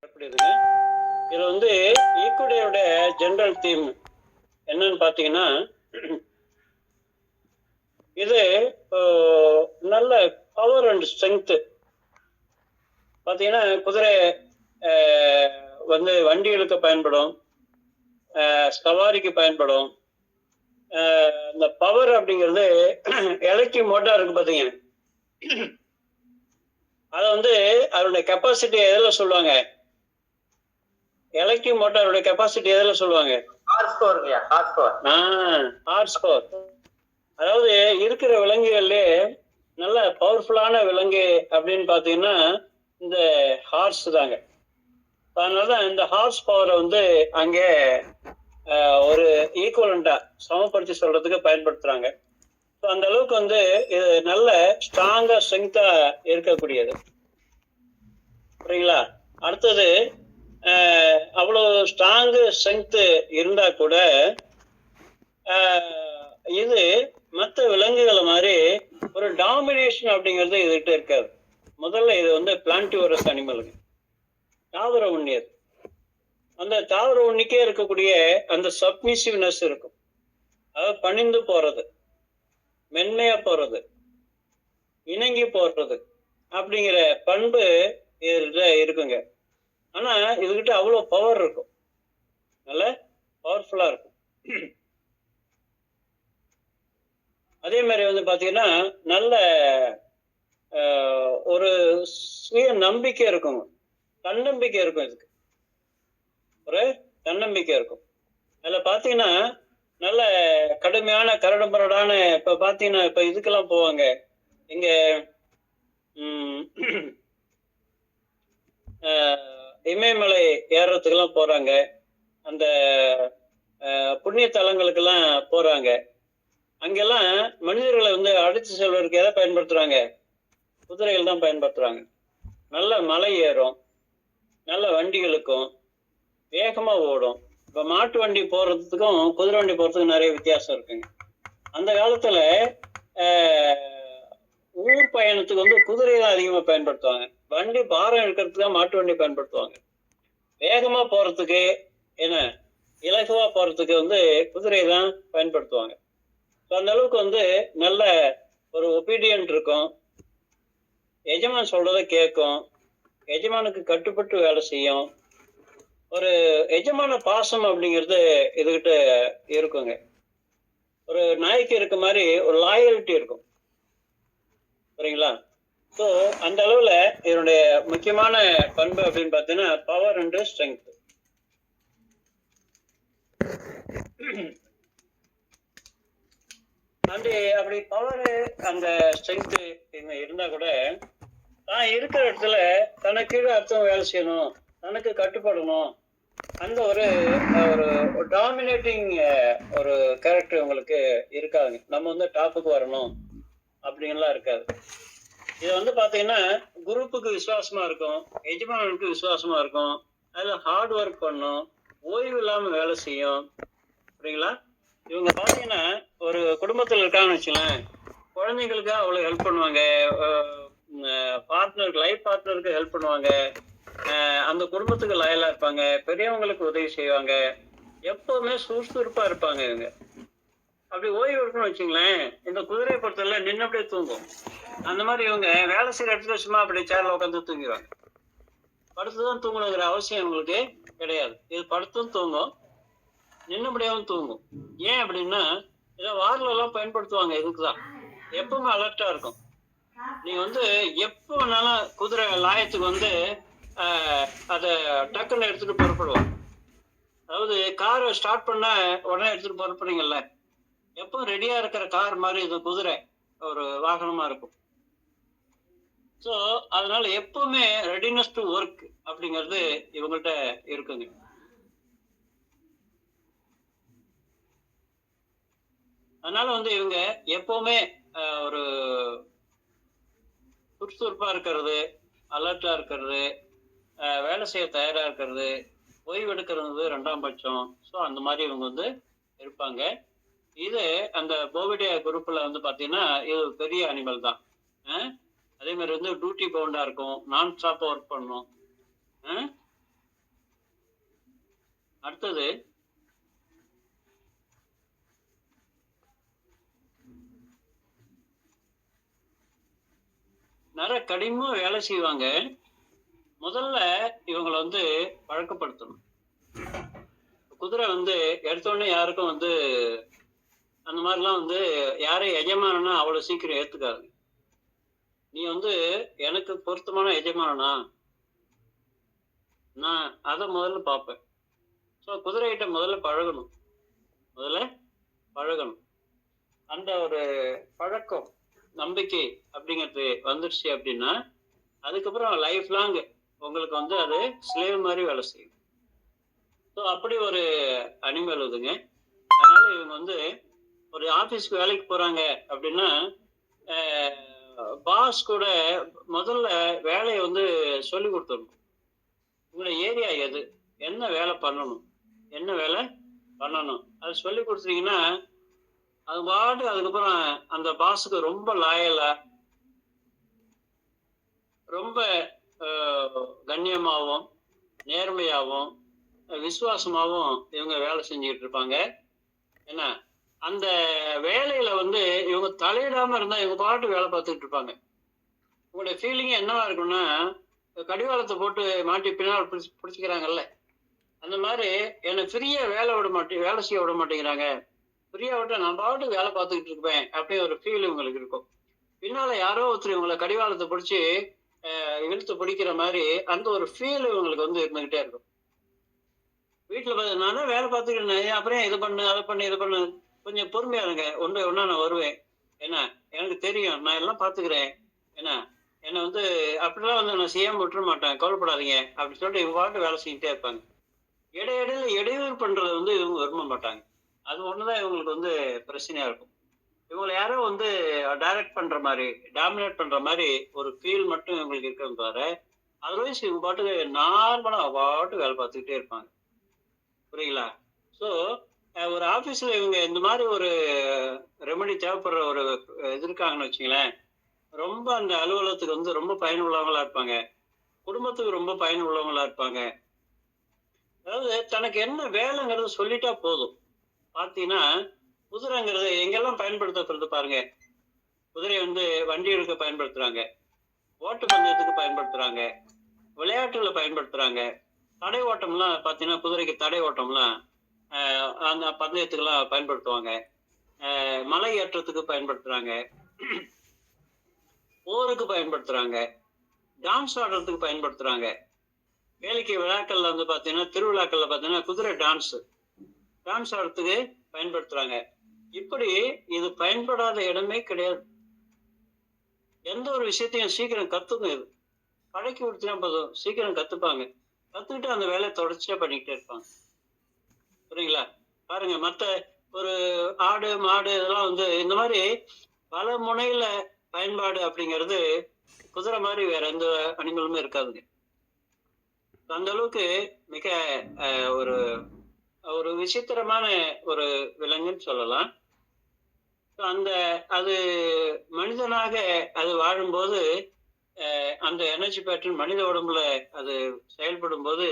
எப்படி இருக்குங்க? இதுல ஈக்குடையோட ஜெனரல் தீம் என்னன்னு பாத்தீங்கன்னா, இது நல்ல பவர் அண்ட் ஸ்ட்ரென்த். பாத்தீங்கன்னா குதிரை வண்டிகளுக்கு பயன்படும், சவாரிக்கு பயன்படும். இந்த பவர் அப்படிங்கிறது எலக்ட்ரிக் மோட்டார் இருக்கு பாத்தீங்க, அத அதனுடைய கெப்பாசிட்டி எதுல சொல்லுவாங்க? எலக்ட்ரிக் மோட்டாரோட கெப்பாசிட்டி எதுல சொல்லுவாங்க? Horse power. அதாவது இருக்கிற விலங்குகள்ல நல்ல பவர்ஃபுல்லான விலங்கு அப்படின்னு பாத்தீங்கன்னா இந்த ஹார்ஸ் தாங்க. அதனாலதான் இந்த ஹார்ஸ் பவரை அங்கே ஒரு ஈக்குவலண்டா சமப்படுத்தி சொல்றதுக்கு பயன்படுத்துறாங்க. அந்த அளவுக்கு இது நல்ல ஸ்ட்ராங்கா ஸ்ட்ரென்த்தா இருக்கக்கூடியது. புரியுங்களா? அடுத்தது அவ்வளவு ஸ்ட்ராங் ஸ்ட்ரென்த் இருந்தா கூட இது மற்ற விலங்குகளை மாதிரி ஒரு டாமினேஷன் அப்படிங்கிறது இதுகிட்ட இருக்காது. முதல்ல இது பிளான்டிவரஸ் அனிமலுங்க, தாவர உண்ணியது. அந்த தாவர உண்ணிக்கே இருக்கக்கூடிய அந்த சப்மிசிவ்னஸ் இருக்கும். அதாவது பணிந்து போறது, மென்மையா போறது, இணங்கி போடுறது அப்படிங்கிற பண்பு இதுகிட்ட இருக்குங்க. ஆனா இதுகிட்ட அவ்வளவு பவர் இருக்கும், நல்ல பவர்ஃபுல்லா இருக்கும். அதே மாதிரி பாத்தீங்கன்னா நல்ல ஒரு சுய நம்பிக்கை இருக்கும், தன்னம்பிக்கை இருக்கும். இதுக்கு ஒரு தன்னம்பிக்கை இருக்கும். அதுல பாத்தீங்கன்னா நல்ல கடுமையான கரடுமுரடான இப்ப பாத்தீங்கன்னா இப்ப இதுக்கெல்லாம் போவாங்க, இங்க இமயமலை ஏறுறதுக்கெல்லாம் போறாங்க, அந்த புண்ணிய தலங்களுக்கெல்லாம் போறாங்க. அங்கெல்லாம் மனிதர்களை அடித்து செல்வதற்கு எதை பயன்படுத்துறாங்க? குதிரைகள் தான் பயன்படுத்துறாங்க. நல்ல மலை ஏறும், நல்ல வண்டிகளுக்கும் வேகமா ஓடும். இப்ப மாட்டு வண்டி போறதுக்கும் குதிரை வண்டி போறதுக்கும் நிறைய வித்தியாசம் இருக்குங்க. அந்த காலத்துல ஊர் பயணத்துக்கு குதிரை தான் அதிகமா பயன்படுத்துவாங்க. வண்டி பாரம் எடுக்கிறதுக்கு தான் மாட்டு வண்டி பயன்படுத்துவாங்க. வேகமா போறதுக்கு என்ன இலகுவா போறதுக்கு குதிரை தான் பயன்படுத்துவாங்க. அந்த அளவுக்கு நல்ல ஒரு ஒபீடியன்ட் இருக்கும், எஜமான் சொல்றத கேட்கும், எஜமானுக்கு கட்டுப்பட்டு வேலை செய்யும். ஒரு எஜமான பாசம் அப்படிங்கிறது இதுகிட்ட இருக்குங்க. ஒரு நாய்க்கு இருக்க மாதிரி ஒரு லாயல்ட்டி இருக்கும். சரிங்களா? ஸோ அந்த அளவுல இதனுடைய முக்கியமான பண்பு அப்படின்னு பார்த்தீங்கன்னா பவர் அண்ட் ஸ்ட்ரென்த். அப்படி பவர் அந்த ஸ்ட்ரென்த் இருந்தா கூட தான் இருக்கிற இடத்துல தனக்கு அர்த்தம் வேலை செய்யணும், தனக்கு கட்டுப்படணும், அந்த ஒரு ஒரு டாமினேட்டிங் ஒரு கேரக்டர் உங்களுக்கு இருக்காதுங்க. நம்ம டாப்புக்கு வரணும் அப்படின்லாம் இருக்காது. இது பாத்தீங்கன்னா குரூப்புக்கு விசுவாசமா இருக்கும், எஜமானனுக்கு விசுவாசமா இருக்கும். அதுல ஹார்ட் ஒர்க் பண்ணும், ஓய்வு இல்லாம வேலை செய்யும். சரிங்களா? இவங்க பாத்தீங்கன்னா ஒரு குடும்பத்துல இருக்காங்கன்னு வச்சுங்களேன், குழந்தைங்களுக்கு அவ்வளவு ஹெல்ப் பண்ணுவாங்க, பார்ட்னருக்கு லைஃப் பார்ட்னருக்கு ஹெல்ப் பண்ணுவாங்க, அந்த குடும்பத்துக்கு லயலா இருப்பாங்க, பெரியவங்களுக்கு உதவி செய்வாங்க, எப்பவுமே சுறுசுறுப்பா இருப்பாங்க. இவங்க அப்படி ஓய்வு எடுக்கணும்னு வச்சுங்களேன், இந்த குதிரையை பொறுத்தவரை நின்னபடியே தூங்கும். அந்த மாதிரி இவங்க வேலை செய்யற இடத்துல சும்மா அப்படி சேர்ல உட்காந்து தூங்கிடுவாங்க. படுத்துதான் தூங்கணுங்கிற அவசியம் உங்களுக்கு கிடையாது. இது படுத்தும் தூங்கும், நின்னபடியாவும் தூங்கும். ஏன் அப்படின்னா இதை வாரில் எல்லாம் பயன்படுத்துவாங்க. இதுக்குதான் எப்பவுமே அலர்ட்டா இருக்கும். நீங்க எப்போ வேணாலும் குதிரை லாயத்துக்கு அதை டக்குன்னு எடுத்துட்டு புறப்படுவோம். அதாவது காரை ஸ்டார்ட் பண்ண உடனே எடுத்துட்டு புறப்படுறீங்கல்ல, எப்பவும் ரெடியா இருக்கிற கார் மாதிரி இது குதிரை ஒரு வாகனமா இருக்கும். ஸோ அதனால எப்பவுமே ரெடினஸ் டு ஒர்க் அப்படிங்கிறது இவங்கள்ட்ட இருக்குங்க. அதனால இவங்க எப்பவுமே ஒரு சுறுசுறுப்பா இருக்கிறது, அலர்ட்டா இருக்கிறது, வேலை செய்ய தயாரா இருக்கிறது, ஓய்வு எடுக்கிறது ரெண்டாம் பட்சம். ஸோ அந்த மாதிரி இவங்க இருப்பாங்க. இது அந்த போவிடியா குரூப்ல பாத்தீங்கன்னா இது பெரிய அனிமல் தான். அதே மாதிரி டியூட்டி பவுண்டா இருக்கும், நான் ஸ்டாப்பா ஒர்க் பண்ணும். அடுத்தது நிறைய கடினமா வேலை செய்வாங்க. முதல்ல இவங்களை வந்து பழக்கப்படுத்தணும். குதிரை வந்து எடுத்தோடனே யாருக்கும் வந்து அந்த மாதிரிலாம் வந்து யாரையும் எஜமானனா அவ்வளவு சீக்கிரம் ஏத்துக்காது. நீ வந்து எனக்கு பொருத்தமான எஜமானனா, நான் அதை முதல்ல பார்ப்பேன். ஸோ குதிரைகிட்ட முதல்ல பழகணும். அந்த ஒரு பழக்கம், நம்பிக்கை அப்படிங்கிறது வந்துருச்சு அப்படின்னா அதுக்கப்புறம் லைஃப் லாங் உங்களுக்கு வந்து அது ஸ்லேவ் மாதிரி வேலை செய்யும். ஸோ அப்படி ஒரு அனிமல் இதுங்க. அதனால இவங்க வந்து ஒரு ஆபீஸ்க்கு வேலைக்கு போறாங்க அப்படின்னா பாஸ் கூட முதல்ல வேலையை வந்து சொல்லி கொடுத்துடணும். உங்களோட ஏரியா எது, என்ன வேலை பண்ணணும் அது சொல்லி கொடுத்தீங்கன்னா அது பாட்டு அதுக்கப்புறம் அந்த பாஸுக்கு ரொம்ப லாயலா, ரொம்ப கண்ணியமாகவும் நேர்மையாகவும் விசுவாசமாகவும் இவங்க வேலை செஞ்சுக்கிட்டு இருப்பாங்க. என்ன அந்த வேலையில வந்து இவங்க தலையிடாம இருந்தா இவங்க பாட்டு வேலை பார்த்துக்கிட்டு இருப்பாங்க. உங்களுடைய ஃபீலிங்கே என்னவா இருக்குன்னா, கடிவாளத்தை போட்டு மாட்டி பின்னால் பிடிச்சிக்கிறாங்கல்ல, அந்த மாதிரி என்னை ஃப்ரீயா வேலை செய்ய விட மாட்டேங்கிறாங்க. ஃப்ரீயா விட்டா நான் பாட்டு வேலை பார்த்துக்கிட்டு இருப்பேன் அப்படி ஒரு ஃபீல் உங்களுக்கு இருக்கும். பின்னால யாரோ ஒருத்தர் இவங்களை கடிவாளத்தை பிடிச்சி இழுத்து பிடிக்கிற மாதிரி அந்த ஒரு ஃபீல் இவங்களுக்கு வந்து இருந்துகிட்டே இருக்கும். வீட்டுல நான் தான் வேலை பார்த்துக்கிட்டேன், அப்புறம் இது பண்ணு அதை பண்ணு கொஞ்சம் பொறுமையா இருங்க, ஒன்னா நான் வருவேன். என்ன எனக்கு தெரியும், நான் எல்லாம் பாத்துக்கிறேன். என்ன என்னை வந்து அப்படிலாம் வந்து நான் செய்யாம விட்டுற மாட்டேன், கவலைப்படாதீங்க அப்படின்னு சொல்லிட்டு இவங்க பாட்டு வேலை செஞ்சுட்டே இருப்பாங்க. இடையிடையில இடையூறு பண்றது வந்து இவங்க விரும்ப மாட்டாங்க. அது ஒண்ணுதான் இவங்களுக்கு வந்து பிரச்சனையா இருக்கும். இவங்களை யாரோ வந்து டைரக்ட் பண்ற மாதிரி, டாமினேட் பண்ற மாதிரி ஒரு ஃபீல் மட்டும் இவங்களுக்கு இருக்கிறது தவிர அதர்வைஸ் இவங்க பாட்டுக்கு நார்மலா பாட்டு வேலை பார்த்துக்கிட்டே இருப்பாங்க. புரியுங்களா? ஸோ ஒரு ஆபீஸ்ல இவங்க இந்த மாதிரி ஒரு ரெமெடி தேவைப்படுற ஒரு இது இருக்காங்கன்னு வச்சுங்களேன், ரொம்ப அந்த அலுவலகத்துக்கு வந்து ரொம்ப பயனுள்ளவங்களா இருப்பாங்க, குடும்பத்துக்கு ரொம்ப பயனுள்ளவங்களா இருப்பாங்க. அதாவது தனக்கு என்ன வேலைங்கிறது சொல்லிட்டா போதும். பார்த்தீங்கன்னா குதிரைங்கிறது எங்கெல்லாம் பயன்படுத்தப்படுறது பாருங்க. குதிரை வந்து வண்டி எடுக்க பயன்படுத்துறாங்க, ஓட்டு பந்தயத்துக்கு பயன்படுத்துறாங்க, விளையாட்டுல பயன்படுத்துறாங்க. தடை ஓட்டம்லாம் பார்த்தீங்கன்னா குதிரைக்கு தடை ஓட்டம்லாம் அந்த பந்தயத்துக்கெல்லாம் பயன்படுத்துவாங்க. மலை ஏற்றத்துக்கு பயன்படுத்துறாங்க, போருக்கு பயன்படுத்துறாங்க, டான்ஸ் ஆடுறதுக்கு பயன்படுத்துறாங்க. வேலைக்கு விழாக்கள்ல வந்து பார்த்தீங்கன்னா திருவிழாக்கள்ல பார்த்தீங்கன்னா குதிரை டான்ஸ் ஆடுறதுக்கு பயன்படுத்துறாங்க. இப்படி இது பயன்படாத இடமே கிடையாது. எந்த ஒரு விஷயத்தையும் சீக்கிரம் கத்துங்க. இது பழக்கி விடுத்தினா போதும், சீக்கிரம் கத்துப்பாங்க. கத்துக்கிட்டு அந்த வேலையை தொடர்ச்சியா பண்ணிக்கிட்டே இருப்பாங்க. புரியுங்களா? பாருங்க, மத்த ஒரு ஆடு மாடு இதெல்லாம் வந்து இந்த மாதிரி பல முனையில பயன்பாடு அப்படிங்கிறது குதிரை மாதிரி வேற எந்த அனிமலுமே இருக்காதுங்க. அந்த அளவுக்கு மிக ஒரு ஒரு விசித்திரமான ஒரு விலங்குன்னு சொல்லலாம். அந்த அது மனிதனாக அது வாழும்போது அந்த எனர்ஜி பேட்டர்ன் மனித உடம்புல அது செயல்படும் போது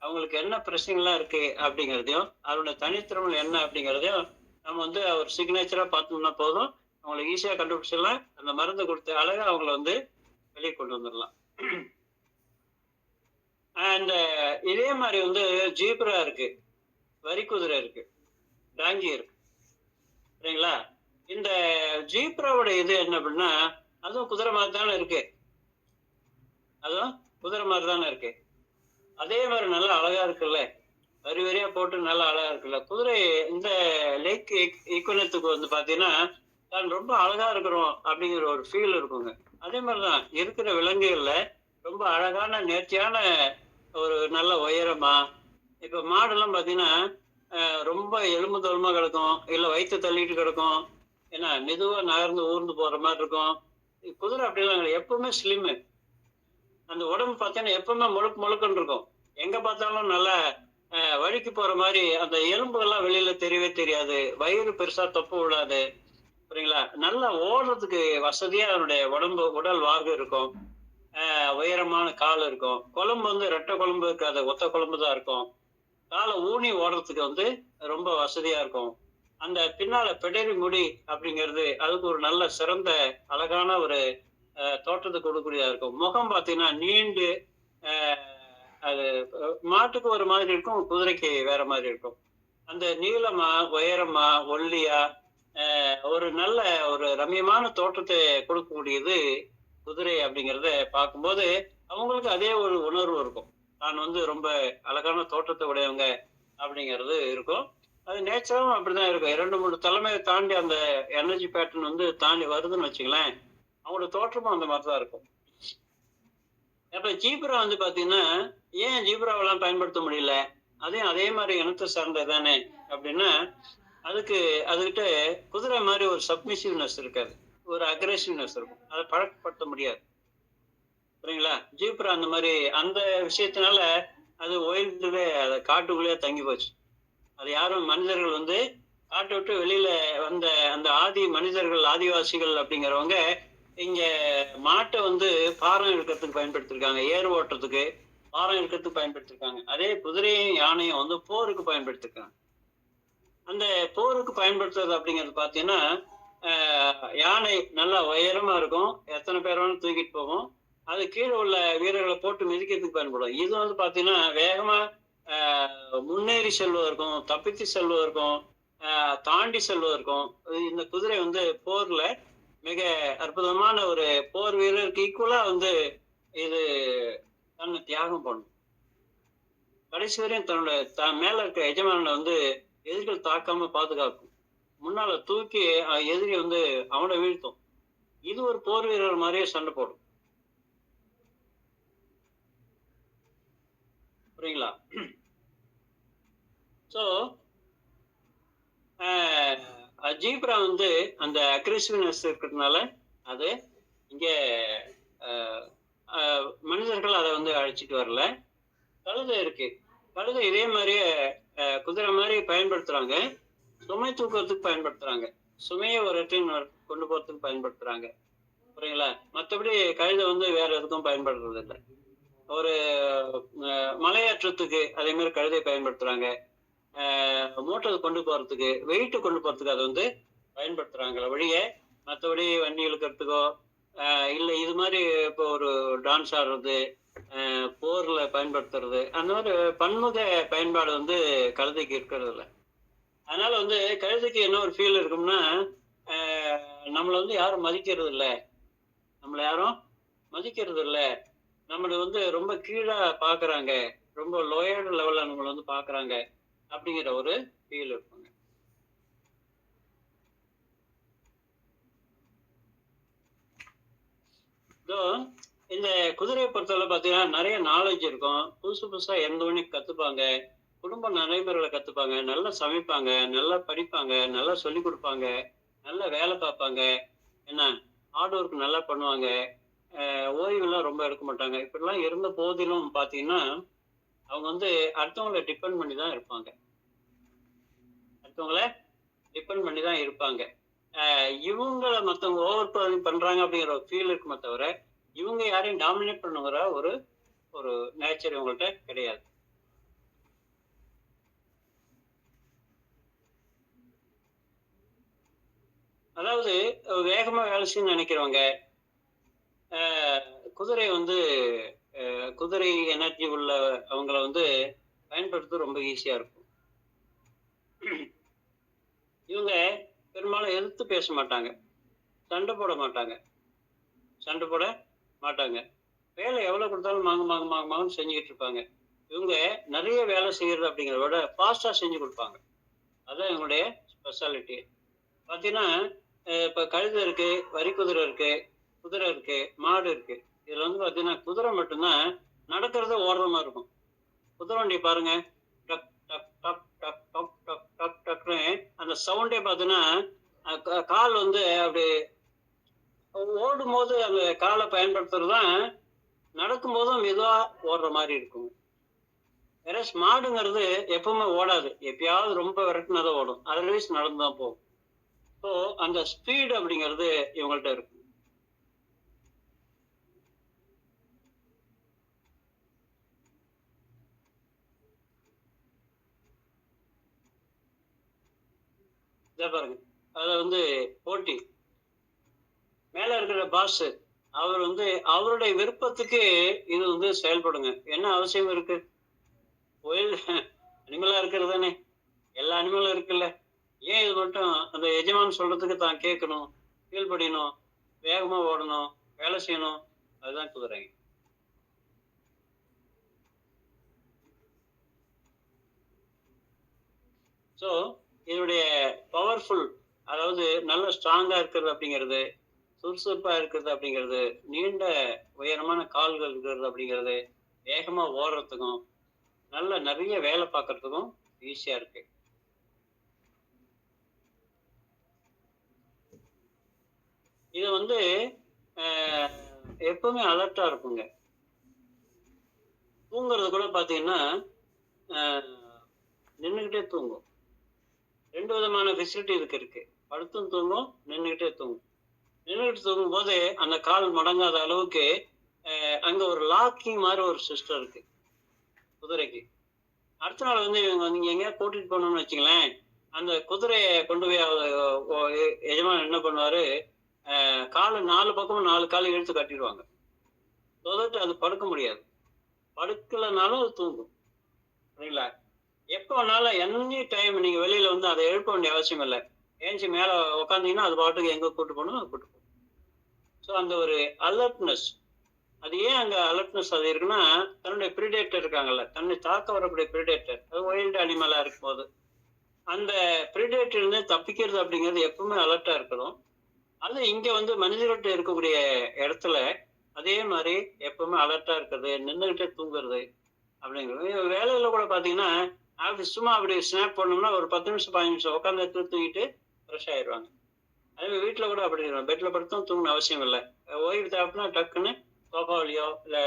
அவங்களுக்கு என்ன பிரச்சனைகள்லாம் இருக்கு அப்படிங்கிறதையும் அதோட தனித்திறமை என்ன அப்படிங்கிறதையும் நம்ம வந்து ஒரு சிக்னேச்சரா பார்த்தோம்னா போதும், அவங்களுக்கு ஈஸியா கண்டுபிடிச்சிடலாம். அந்த மருந்து கொடுத்த அழகா அவங்கள வந்து வெளியே கொண்டு வந்துடலாம். அண்ட் இதே மாதிரி வந்து ஜீப்ரா இருக்கு, வரி குதிரை இருக்கு, டாங்கி இருக்கு. சரிங்களா? இந்த ஜீப்ராவோட இது என்ன அப்படின்னா அதுவும் குதிரை மாதிரி தானே இருக்கு. அதே மாதிரி நல்லா அழகா இருக்குல்ல, வரி வரியா போட்டு நல்லா அழகா இருக்குல்ல குதிரை. இந்த லேக் ஈக்குவனத்துக்கு வந்து பாத்தீங்கன்னா தான் ரொம்ப அழகா இருக்கிறோம் அப்படிங்கிற ஒரு ஃபீல் இருக்குங்க. அதே மாதிரிதான் இருக்கிற விலங்குகள்ல ரொம்ப அழகான நேர்த்தியான ஒரு நல்ல உயரமா. இப்ப மாடெல்லாம் பாத்தீங்கன்னா ரொம்ப எலும்பு தோலுமா கிடக்கும், இல்ல வயிற்று தள்ளிட்டு கிடக்கும், ஏன்னா மெதுவா நகர்ந்து ஊர்ந்து போற மாதிரி இருக்கும். குதிரை அப்படிலாம் கிடையாது, எப்பவுமே ஸ்லிம்மு. அந்த உடம்பு பார்த்தீங்கன்னா எப்பவுமே முழுக்குன்னு இருக்கும். எங்க பார்த்தாலும் நல்லா வழிக்கு போற மாதிரி அந்த எலும்புகள்லாம் வெளியில தெரியவே தெரியாது, வயிறு பெருசா தொப்ப விடாது. சரிங்களா? நல்லா ஓடுறதுக்கு வசதியா அதனுடைய உடல் வாகு இருக்கும், உயரமான கால் இருக்கும். குழம்பு வந்து ரெட்டை குழம்பு இருக்காது, ஒத்த குழம்பு தான் இருக்கும். காலை ஊனி ஓடுறதுக்கு வந்து ரொம்ப வசதியா இருக்கும். அந்த பின்னால பிடரி முடி அப்படிங்கிறது அதுக்கு ஒரு நல்ல சிறந்த அழகான ஒரு தோற்றத்தை கொடுக்கக்கூடியதா இருக்கும். முகம் பார்த்தீங்கன்னா நீண்டு அது மாட்டுக்கு ஒரு மாதிரி இருக்கும், குதிரைக்கு வேற மாதிரி இருக்கும். அந்த நீளமா, உயரமா, ஒல்லியா ஒரு நல்ல ஒரு ரம்மியமான தோற்றத்தை கொடுக்கக்கூடியது குதிரை அப்படிங்கிறத பார்க்கும்போது அவங்களுக்கு அதே ஒரு உணர்வு இருக்கும். நான் வந்து ரொம்ப அழகான தோற்றத்தை உடையவங்க அப்படிங்கிறது இருக்கும். அது நேச்சராவும் அப்படிதான் இருக்கும். 2, 3 தலைமையை தாண்டி அந்த எனர்ஜி பேட்டர்ன் வந்து தாண்டி வருதுன்னு வச்சுங்களேன், அவங்களோட தோற்றமும் அந்த மாதிரி தான் இருக்கும். அப்ப ஜீப்ரா வந்து பாத்தீங்கன்னா, ஏன் ஜீப்ராவெல்லாம் பயன்படுத்த முடியல? அதையும் அதே மாதிரி இனத்தை சார்ந்தது தானே அப்படின்னா, அதுக்கு அதுகிட்ட குதிரை மாதிரி ஒரு சப்மிசிவ்னஸ் இருக்காது. ஒரு அக்ரெசிவ்னஸ் இருக்கும். அதை பழக்கப்படுத்த முடியாது. சரிங்களா? ஜீப்ரா அந்த மாதிரி அந்த விஷயத்தினால அது ஒயில்டுலே அதை காட்டுக்குள்ளேயே தங்கி போச்சு. அது யாரும் மனிதர்கள் வந்து காட்டை விட்டு வெளியில வந்த அந்த ஆதி மனிதர்கள், ஆதிவாசிகள் அப்படிங்கிறவங்க இங்க மாட்டை வந்து பாரம் இழுக்கிறதுக்கு பயன்படுத்திருக்காங்க, ஏர் ஓட்டுறதுக்கு, பாரம் இழுக்கிறதுக்கு பயன்படுத்திருக்காங்க. அதே குதிரையும் யானையும் வந்து போருக்கு பயன்படுத்திருக்காங்க. அந்த போருக்கு பயன்படுத்துறது அப்படிங்கிறது பாத்தீங்கன்னா, யானை நல்லா உயரமா இருக்கும், எத்தனை பேர் வேணாலும் தூக்கிட்டு போகும். அது கீழே உள்ள வீரர்களை போட்டு மிதிக்கிறதுக்கு பயன்படும். இது வந்து பாத்தீங்கன்னா வேகமா முன்னேறி செல்வதற்கும், தப்பித்து செல்வதற்கும், தாண்டி செல்வதற்கும் இந்த குதிரை வந்து போர்ல மிக அற்புதமான ஒரு போர் வீரருக்கு ஈக்குவலா வந்து இது தன்னை தியாகம் பண்ணும். கடைசி வரையும் தன்னோட மேல இருக்க எஜமானனை வந்து எதிரிகள் தாக்காம பாதுகாக்கும். முன்னால தூக்கி எதிரி வந்து அவனை வீழ்த்தும். இது ஒரு போர் வீரர் மாதிரியே சண்டை போடும். புரியுங்களா? சோ ஜீப்ரா வந்து அந்த அக்ரெசிவ்னஸ் இருக்கிறதுனால அது இங்க மனிதர்கள் அதை வந்து அழைச்சிட்டு வரல. கழுதை இருக்கு. கழுதை இதே மாதிரியே குதிரை மாதிரி பயன்படுத்துறாங்க. சுமை தூக்குறதுக்கு பயன்படுத்துறாங்க. சுமையை ஒரு இடத்துல கொண்டு போறதுக்கு பயன்படுத்துறாங்க. புரியுங்களா? மற்றபடி கழுதை வந்து வேற எதுக்கும் பயன்படுறது இல்லை. ஒரு மலையேற்றத்துக்கு அதே மாதிரி கழுதை பயன்படுத்துறாங்க. மூட்டை கொண்டு போறதுக்கு, வெயிட் கொண்டு போறதுக்கு அதை வந்து பயன்படுத்துறாங்களே ஒழிய மற்றபடி வண்டி இழுக்கிறதுக்கோ இல்ல இது மாதிரி இப்போ ஒரு டான்ஸ் ஆடுறது, போர்ல பயன்படுத்துறது, அந்த மாதிரி பன்முக பயன்பாடு வந்து கழுதைக்கு இருக்கிறது இல்லை. அதனால வந்து கழுதைக்கு என்ன ஒரு ஃபீல் இருக்கும்னா, நம்மளை வந்து யாரும் மதிக்கிறது இல்லை, நம்மளை யாரும் மதிக்கிறது இல்லை, நம்மளை வந்து ரொம்ப கீழா பாக்குறாங்க, ரொம்ப லோயர் லெவல்ல நம்மளை வந்து பாக்குறாங்க அப்படிங்கிற ஒரு ஃபீல் இருக்குங்க. இந்த குதிரையை பொறுத்தவரை பார்த்தீங்கன்னா நிறைய நாலேஜ் இருக்கும். புதுசு புதுசா எந்த ஒண்ணு கத்துப்பாங்க, குடும்ப நடைமுறைகளை கத்துப்பாங்க, நல்லா சமைப்பாங்க, நல்லா படிப்பாங்க, நல்லா சொல்லி கொடுப்பாங்க, நல்லா வேலை பார்ப்பாங்க, என்ன ஹார்ட் ஒர்க் நல்லா பண்ணுவாங்க, ஓய்வுலாம் ரொம்ப எடுக்க மாட்டாங்க. இப்படிலாம் இருந்த போதிலும் பார்த்தீங்கன்னா அவங்க வந்து அடுத்தவங்களை டிபெண்ட் பண்ணி தான் இருப்பாங்க. அடுத்தவங்களை டிபெண்ட் பண்ணி தான் இருப்பாங்க. இவங்களை மற்றவங்க ஓவர் பண்றாங்க அப்படிங்கிற ஒரு ஃபீல் இருக்குமே தவிர இவங்க யாரையும் டாமினேட் பண்ணுங்கிற ஒரு ஒரு நேச்சர் இவங்கள்ட்ட கிடையாது. அதாவது வேகமா வேலை செய்யணும்னு நினைக்கிறவங்க குதிரை வந்து குதிரை எனர்ஜி உள்ள அவங்கள வந்து பயன்படுத்த ரொம்ப ஈஸியா இருக்கும். இவங்க பெரும்பாலும் எதிர்த்து பேச மாட்டாங்க, சண்டை போட மாட்டாங்க, சண்டை போட மாட்டாங்க. வேலை எவ்வளவு கொடுத்தாலும் மாங்கன்னு செஞ்சுக்கிட்டு இருப்பாங்க. இவங்க நிறைய வேலை செய்யறது அப்படிங்கிறத விட ஃபாஸ்டா செஞ்சு கொடுப்பாங்க. அதான் இவங்களுடைய ஸ்பெஷாலிட்டி. பார்த்தீங்கன்னா இப்ப கழுதை இருக்கு, வரி குதிரை இருக்கு, குதிரை இருக்கு, மாடு இருக்கு. இதுல வந்து பாத்தீங்கன்னா குதிரை மட்டும்தான் நடக்கிறத ஓடுற மாதிரி இருக்கும். குதிரை வண்டி பாருங்க, டக் டக் டக் டக் டக் டக் டக் டக்னு அந்த சவுண்டே பார்த்தீங்கன்னா கால் வந்து அப்படி ஓடும் போது அந்த காலை பயன்படுத்துறது தான், நடக்கும் போதும் மெதுவா ஓடுற மாதிரி இருக்கும். வேற மாடுங்கிறது எப்பவுமே ஓடாது, எப்பயாவது ரொம்ப விரட்டினாதான் ஓடும், அதர்வைஸ் நடந்துதான் போகும். ஸோ அந்த ஸ்பீடு அப்படிங்கிறது இவங்கள்ட்ட இருக்கு. இதை பாருங்க, அதில் வந்து போட்டி மேலே இருக்கிற பாஸ் அவர் வந்து அவருடைய விருப்பத்துக்கு இது வந்து செயல்படுங்க. என்ன அவசியம் இருக்கு? ஒயில் அனிமலா இருக்கிறது தானே, எல்லா அனிமலும் இருக்குல்ல. ஏன் இது மட்டும் அந்த எஜமான் சொல்றதுக்கு தான் கேட்கணும், கீழ்ப்படியணும், வேகமா ஓடணும், வேலை செய்யணும்? அதுதான் குதிரைங்க. ஸோ இதனுடைய பவர்ஃபுல், அதாவது நல்ல ஸ்ட்ராங்கா இருக்கிறது அப்படிங்கிறது, சுறுசுறுப்பா இருக்கிறது அப்படிங்கிறது, நீண்ட உயரமான கால்கள் இருக்கிறது அப்படிங்கிறது, வேகமா ஓடுறதுக்கும் நல்ல நிறைய வேலை பார்க்கறதுக்கும் ஈஸியா இருக்கு. இது வந்து எப்பவுமே அலர்ட்டா இருக்குங்க. தூங்குறது கூட பாத்தீங்கன்னா நின்றுகிட்டே தூங்கும். 2 விதமான ஃபெசிலிட்டி இதுக்கு இருக்கு. படுத்தும் தூங்கும், நின்றுகிட்டே தூங்கும். நின்றுகிட்டு தூங்கும் போது அந்த கால் மடங்காத அளவுக்கு அங்க ஒரு லாக்கிங் மாதிரி ஒரு சிஸ்டம் இருக்கு குதிரைக்கு. அடுத்த நாள் வந்து இவங்க நீங்க எங்கேயாவது கூட்டிட்டு போகணும்னு வச்சுங்களேன், அந்த குதிரையை கொண்டு போய் எஜமான் என்ன பண்ணுவாரு, காலை 4 பக்கமும் 4 காலை இழுத்து கட்டிடுவாங்க. அது படுக்க முடியாது. படுக்கலனாலும் அது தூங்கும். சரிங்களா? எப்போ வேணாலும் எனி டைம் நீங்க வெளியில வந்து அதை எழுப்ப வேண்டிய அவசியம் இல்லை. ஏஞ்சி மேல உட்காந்தீங்கன்னா அது பாட்டுக்கு எங்க கூட்டு போகணும் அது கூட்டு போகும். ஸோ அந்த ஒரு அலர்ட்னஸ், அது ஏன் அங்க அலர்ட்னஸ் அது இருக்குன்னா, தன்னுடைய பிரிடேட்டர் இருக்காங்கல்ல, தன்னை தாக்க வரக்கூடிய பிரிடேட்டர், அது வைல்டு அனிமலா இருக்கும் போது அந்த பிரிடேட்டர் இருந்து தப்பிக்கிறது அப்படிங்கிறது எப்பவுமே அலர்ட்டா இருக்கணும். அது இங்க வந்து மனிதர்கிட்ட இருக்கக்கூடிய இடத்துல அதே மாதிரி எப்பவுமே அலர்ட்டா இருக்கிறது, நின்றுகிட்டே தூங்குறது அப்படிங்கிறது. வேலையில கூட பாத்தீங்கன்னா அப்படி சும்மா அப்படி ஸ்னாப் பண்ணோம்னா ஒரு 10 நிமிஷம் 15 நிமிஷம் உட்காந்து தூங்கிட்டு ஃப்ரெஷ் ஆயிடுவாங்க. அதே வீட்டுல கூட அப்படி பெட்ல படுத்தும் தூங்கணும் அவசியம் இல்லை. ஓய்வு தேவைன்னா டக்குன்னு சோஃபாவிலையோ இல்ல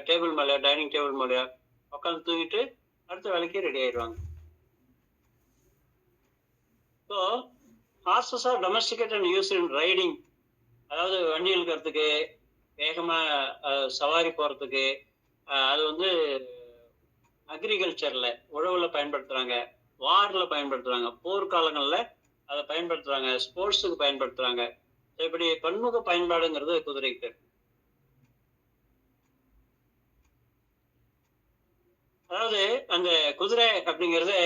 டேபிள் மேலேயோ, டைனிங் டேபிள் மேலேயோ உட்காந்து தூங்கிட்டு அடுத்த வேலைக்கு ரெடி ஆயிடுவாங்க. So horses are domesticate and use in riding, அதாவது வண்டி இழுக்கிறதுக்கு, வேகமா சவாரி போறதுக்கு, அது வந்து அக்ரிகல்ச்சர்ல உழவுல பயன்படுத்துறாங்க, வார்ல பயன்படுத்துறாங்க, போர்க்காலங்கள்ல அதை பயன்படுத்துறாங்க, ஸ்போர்ட்ஸுக்கு பயன்படுத்துறாங்க. இப்படி பன்முக பயன்பாடுங்கிறது குதிரைக்கு. அதாவது அந்த குதிரை அப்படிங்கிறது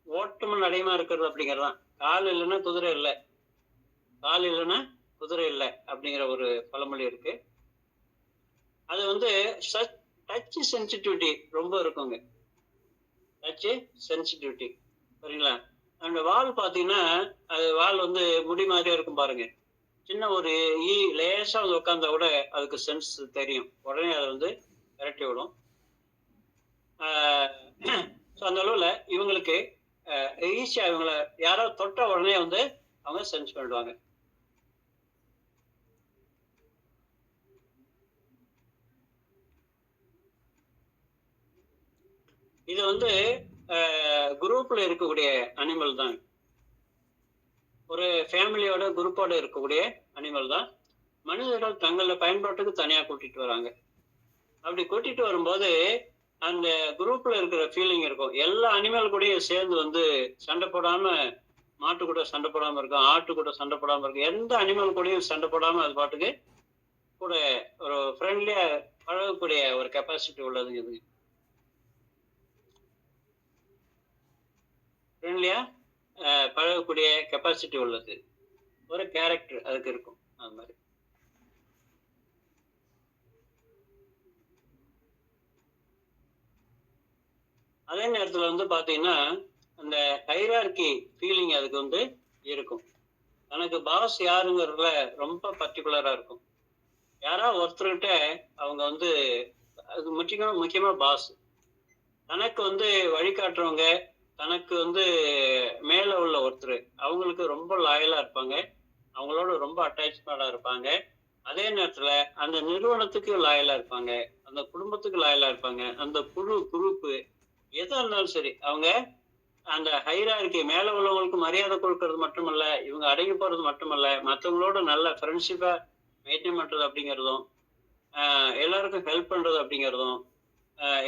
ஓட்டம் நடையமா இருக்கிறது அப்படிங்கிறதுதான். கால் இல்லைன்னா குதிரை இல்லை, கால் இல்லைன்னா குதிரை இல்லை அப்படிங்கிற ஒரு பழமொழி இருக்கு. அது வந்து டச் சென்சிட்டிவிட்டி ரொம்ப இருக்குங்க. டச் சென்சிட்டிவிட்டி, சரிங்களா? அந்த வால் பாத்தீங்கன்னா, அது வால் வந்து முடி மாதிரியே இருக்கும் பாருங்க. சின்ன ஒரு லேசா வந்து உட்காந்தா கூட அதுக்கு சென்ஸ் தெரியும், உடனே அதை வந்து விரட்டி விடும். அந்த அளவுல இவங்களுக்கு ஈஸியா இவங்களை யாராவது தொட்ட உடனே வந்து அவங்க சென்ஸ் பண்ணிடுவாங்க. இது வந்து குரூப்ல இருக்கக்கூடிய அனிமல் தான், ஒரு ஃபேமிலியோட குரூப்போட இருக்கக்கூடிய அனிமல் தான். மனிதர்கள் தங்களோட பயன்பாட்டுக்கு தனியா கூட்டிட்டு வராங்க. அப்படி கூட்டிட்டு வரும்போது அந்த குரூப்ல இருக்கிற ஃபீலிங் இருக்கும். எல்லா அனிமல் கூடயும் சேர்ந்து வந்து சண்டை போடாம, மாட்டு கூட சண்டை போடாம இருக்கும், ஆட்டு கூட சண்டை போடாம இருக்கும், எந்த அனிமல் கூடயும் சண்டை போடாம அது பாட்டுக்கு கூட ஒரு ஃப்ரெண்ட்லியா பழகக்கூடிய ஒரு கெப்பாசிட்டி உள்ளதுங்க இது. ஃப்ரெண்ட்லியா பழகக்கூடிய கெப்பாசிட்டி உள்ளது, ஒரு கேரக்டர் அதுக்கு இருக்கும். அது மாதிரி அதே நேரத்துல வந்து பாத்தீங்கன்னா அந்த ஹைரார்கி ஃபீலிங் அதுக்கு வந்து இருக்கும். தனக்கு பாஸ் யாருங்கிறதுல ரொம்ப பர்டிகுலரா இருக்கும். யாரா ஒருத்தர்கிட்ட அவங்க வந்து அது முக்கியமா பாஸ் தனக்கு வந்து வழிகாட்டுறவங்க, தனக்கு வந்து மேல உள்ள ஒருத்தர் அவங்களுக்கு ரொம்ப லாயலா இருப்பாங்க, அவங்களோட ரொம்ப அட்டாச்மெண்டா இருப்பாங்க. அதே நேரத்துல அந்த நிறுவனத்துக்கு லாயலா இருப்பாங்க, அந்த குடும்பத்துக்கு லாயலா இருப்பாங்க, அந்த குரூப் எதா இருந்தாலும் சரி. அவங்க அந்த ஹைரார்கி மேல உள்ளவங்களுக்கு மரியாதை கொடுக்கறது மட்டுமல்ல, இவங்க அடங்கி போறது மட்டுமல்ல, மற்றவங்களோட நல்ல ஃப்ரெண்ட்ஷிப்பா மெயின்டைன் பண்றது அப்படிங்கிறதும், எல்லாருக்கும் ஹெல்ப் பண்றது அப்படிங்கிறதும்,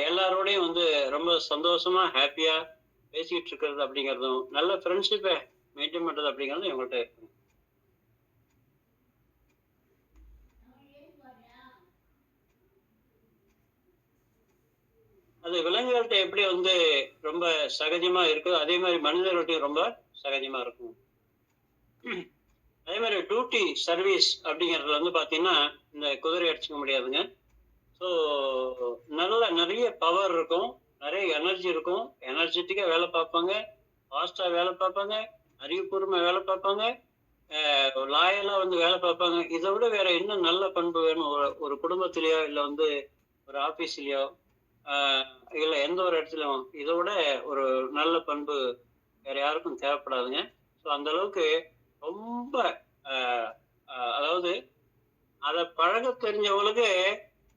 எல்லாரோடையும் வந்து ரொம்ப சந்தோஷமா ஹாப்பியா பேசிக்கிட்டு இருக்கிறது அப்படிங்கிறதும், நல்ல ஃப்ரெண்ட்ஷிப்பை மெயின்டைன் பண்றது அப்படிங்கிறதும் இவங்கள்ட்ட இருக்குங்க. அது விலங்குகள்கிட்ட எப்படி வந்து ரொம்ப சகஜமா இருக்கு, அதே மாதிரி மனிதர்கள்ட்டையும் ரொம்ப சகஜமா இருக்கும். அதே மாதிரி டியூட்டி சர்வீஸ் அப்படிங்கிறதுல வந்து பாத்தீங்கன்னா இந்த குதிரை அடிச்சுக்க முடியாதுங்க. ஸோ நிறைய பவர் இருக்கும், நிறைய எனர்ஜி இருக்கும், எனர்ஜெட்டிக்கா வேலை பார்ப்பாங்க, ஃபாஸ்டா வேலை பார்ப்பாங்க, அறிவுபூர்வமா வேலை பார்ப்பாங்க, லாயலா வந்து வேலை பார்ப்பாங்க. இதை விட வேற என்ன நல்ல பண்பு வேணும் ஒரு குடும்பத்திலயோ இல்ல வந்து ஒரு ஆபீஸ்லயோ இல்ல எந்த ஒரு இடத்துலயும் இதை விட ஒரு நல்ல பண்பு வேற யாருக்கும் தேவைப்படாதுங்க. ஸோ அந்த அளவுக்கு ரொம்ப அதாவது அதை பழக தெரிஞ்சவங்களுக்கு